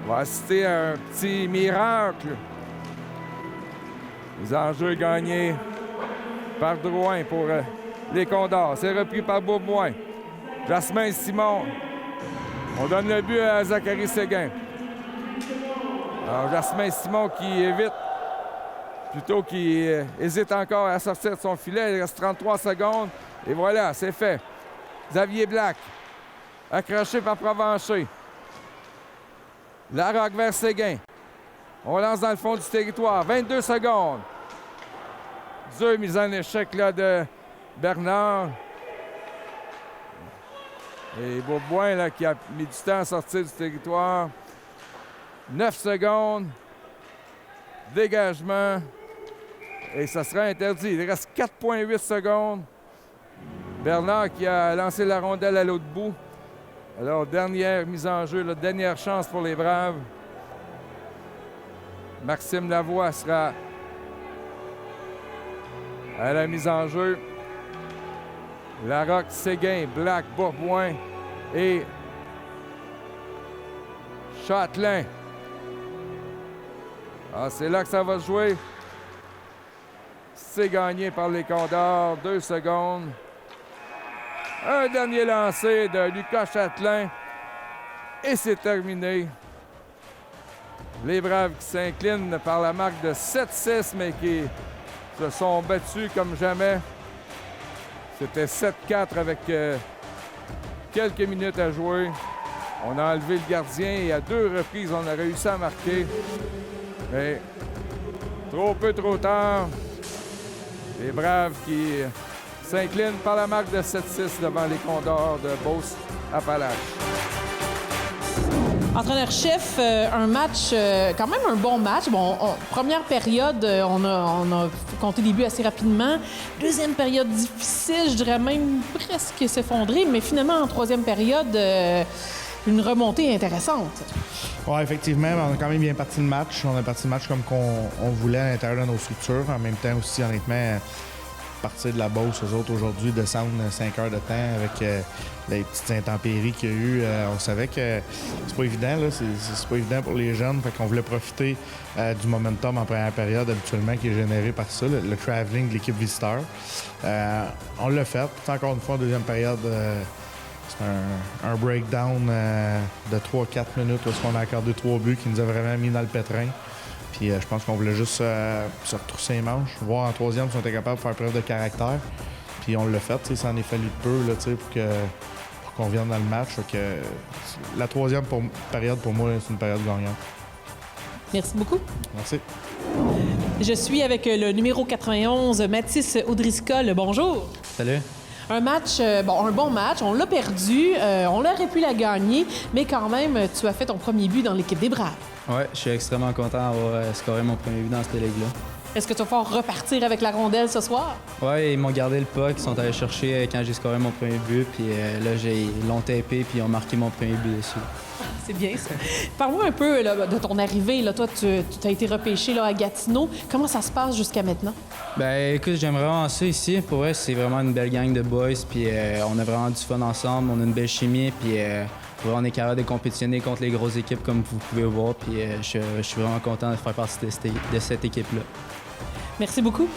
S5: va assister à un petit miracle? Les enjeux gagnés par Drouin pour les Condors. C'est repris par Beaubois. Jasmin Simon. On donne le but à Zachary Séguin. Alors, Jasmin Simon qui évite, plutôt qui hésite encore à sortir de son filet. Il reste 33 secondes. Et voilà, c'est fait. Xavier Black, accroché par Provencher. Larocque vers Séguin. On lance dans le fond du territoire. 22 secondes. Deux mises en échec là, de Bernard. Et Beaubois là, qui a mis du temps à sortir du territoire. 9 secondes. Dégagement. Et ça sera interdit. Il reste 4,8 secondes. Bernard qui a lancé la rondelle à l'autre bout. Alors, dernière mise en jeu, là, dernière chance pour les Braves. Maxime Lavoie sera à la mise en jeu. Larocque, Séguin, Black, Bourboin et Châtelain. Ah, c'est là que ça va se jouer. C'est gagné par les Condors. 2 secondes. Un dernier lancé de Lucas Châtelain. Et c'est terminé. Les Braves qui s'inclinent par la marque de 7-6, mais qui se sont battus comme jamais. C'était 7-4 avec quelques minutes à jouer. On a enlevé le gardien et à 2 reprises, on a réussi à marquer. Mais trop peu, trop tard. Les Braves qui s'inclinent par la marque de 7-6 devant les Condors de Beauce-Appalaches.
S1: Entraîneur-chef, un match, quand même un bon match. Bon, première période, on a compté des buts assez rapidement. Deuxième période difficile, je dirais même presque s'effondrer. Mais finalement, en troisième période, une remontée intéressante.
S6: Oui, effectivement, on a quand même bien parti le match. On a parti le match comme on voulait à l'intérieur de nos structures. En même temps aussi, honnêtement, partir de la Beauce, eux autres, aujourd'hui, descendre 5 heures de temps avec les petites intempéries qu'il y a eu. On savait que c'est pas évident, là. C'est pas évident pour les jeunes. Fait qu'on voulait profiter du momentum en première période, habituellement, qui est généré par ça, le travelling de l'équipe visiteur. On l'a fait. Puis encore une fois, en deuxième période, c'est un breakdown de 3-4 minutes où on a accordé 3 buts qui nous a vraiment mis dans le pétrin. Puis je pense qu'on voulait juste se retrousser les manches, voir en troisième si on était capable de faire preuve de caractère. Puis on l'a fait, ça en est fallu de peu là, pour qu'on vienne dans le match. Que, la troisième période, pour moi, c'est une période gagnante.
S1: Merci beaucoup.
S6: Merci.
S1: Je suis avec le numéro 91, Mathis Audriscoll. Bonjour.
S8: Salut.
S1: Un match, un bon match. On l'a perdu. On aurait pu la gagner, mais quand même, tu as fait ton premier but dans l'équipe des Braves.
S8: Ouais, je suis extrêmement content d'avoir scoré mon premier but dans cette ligue-là.
S1: Est-ce que tu vas pouvoir repartir avec la rondelle ce soir?
S8: Ouais, ils m'ont gardé le puck, ils sont allés chercher quand j'ai scoré mon premier but, puis là, ils l'ont tapé, puis ils ont marqué mon premier but dessus.
S1: C'est bien ça. Parle-moi un peu là, de ton arrivée. Là. Toi, tu as été repêché là, à Gatineau. Comment ça se passe jusqu'à maintenant?
S8: Ben écoute, j'aime vraiment ça ici. Pour vrai, c'est vraiment une belle gang de boys, puis on a vraiment du fun ensemble, on a une belle chimie, puis on est capable de compétitionner contre les grosses équipes comme vous pouvez voir, puis je suis vraiment content de faire partie de cette équipe-là.
S1: Merci beaucoup.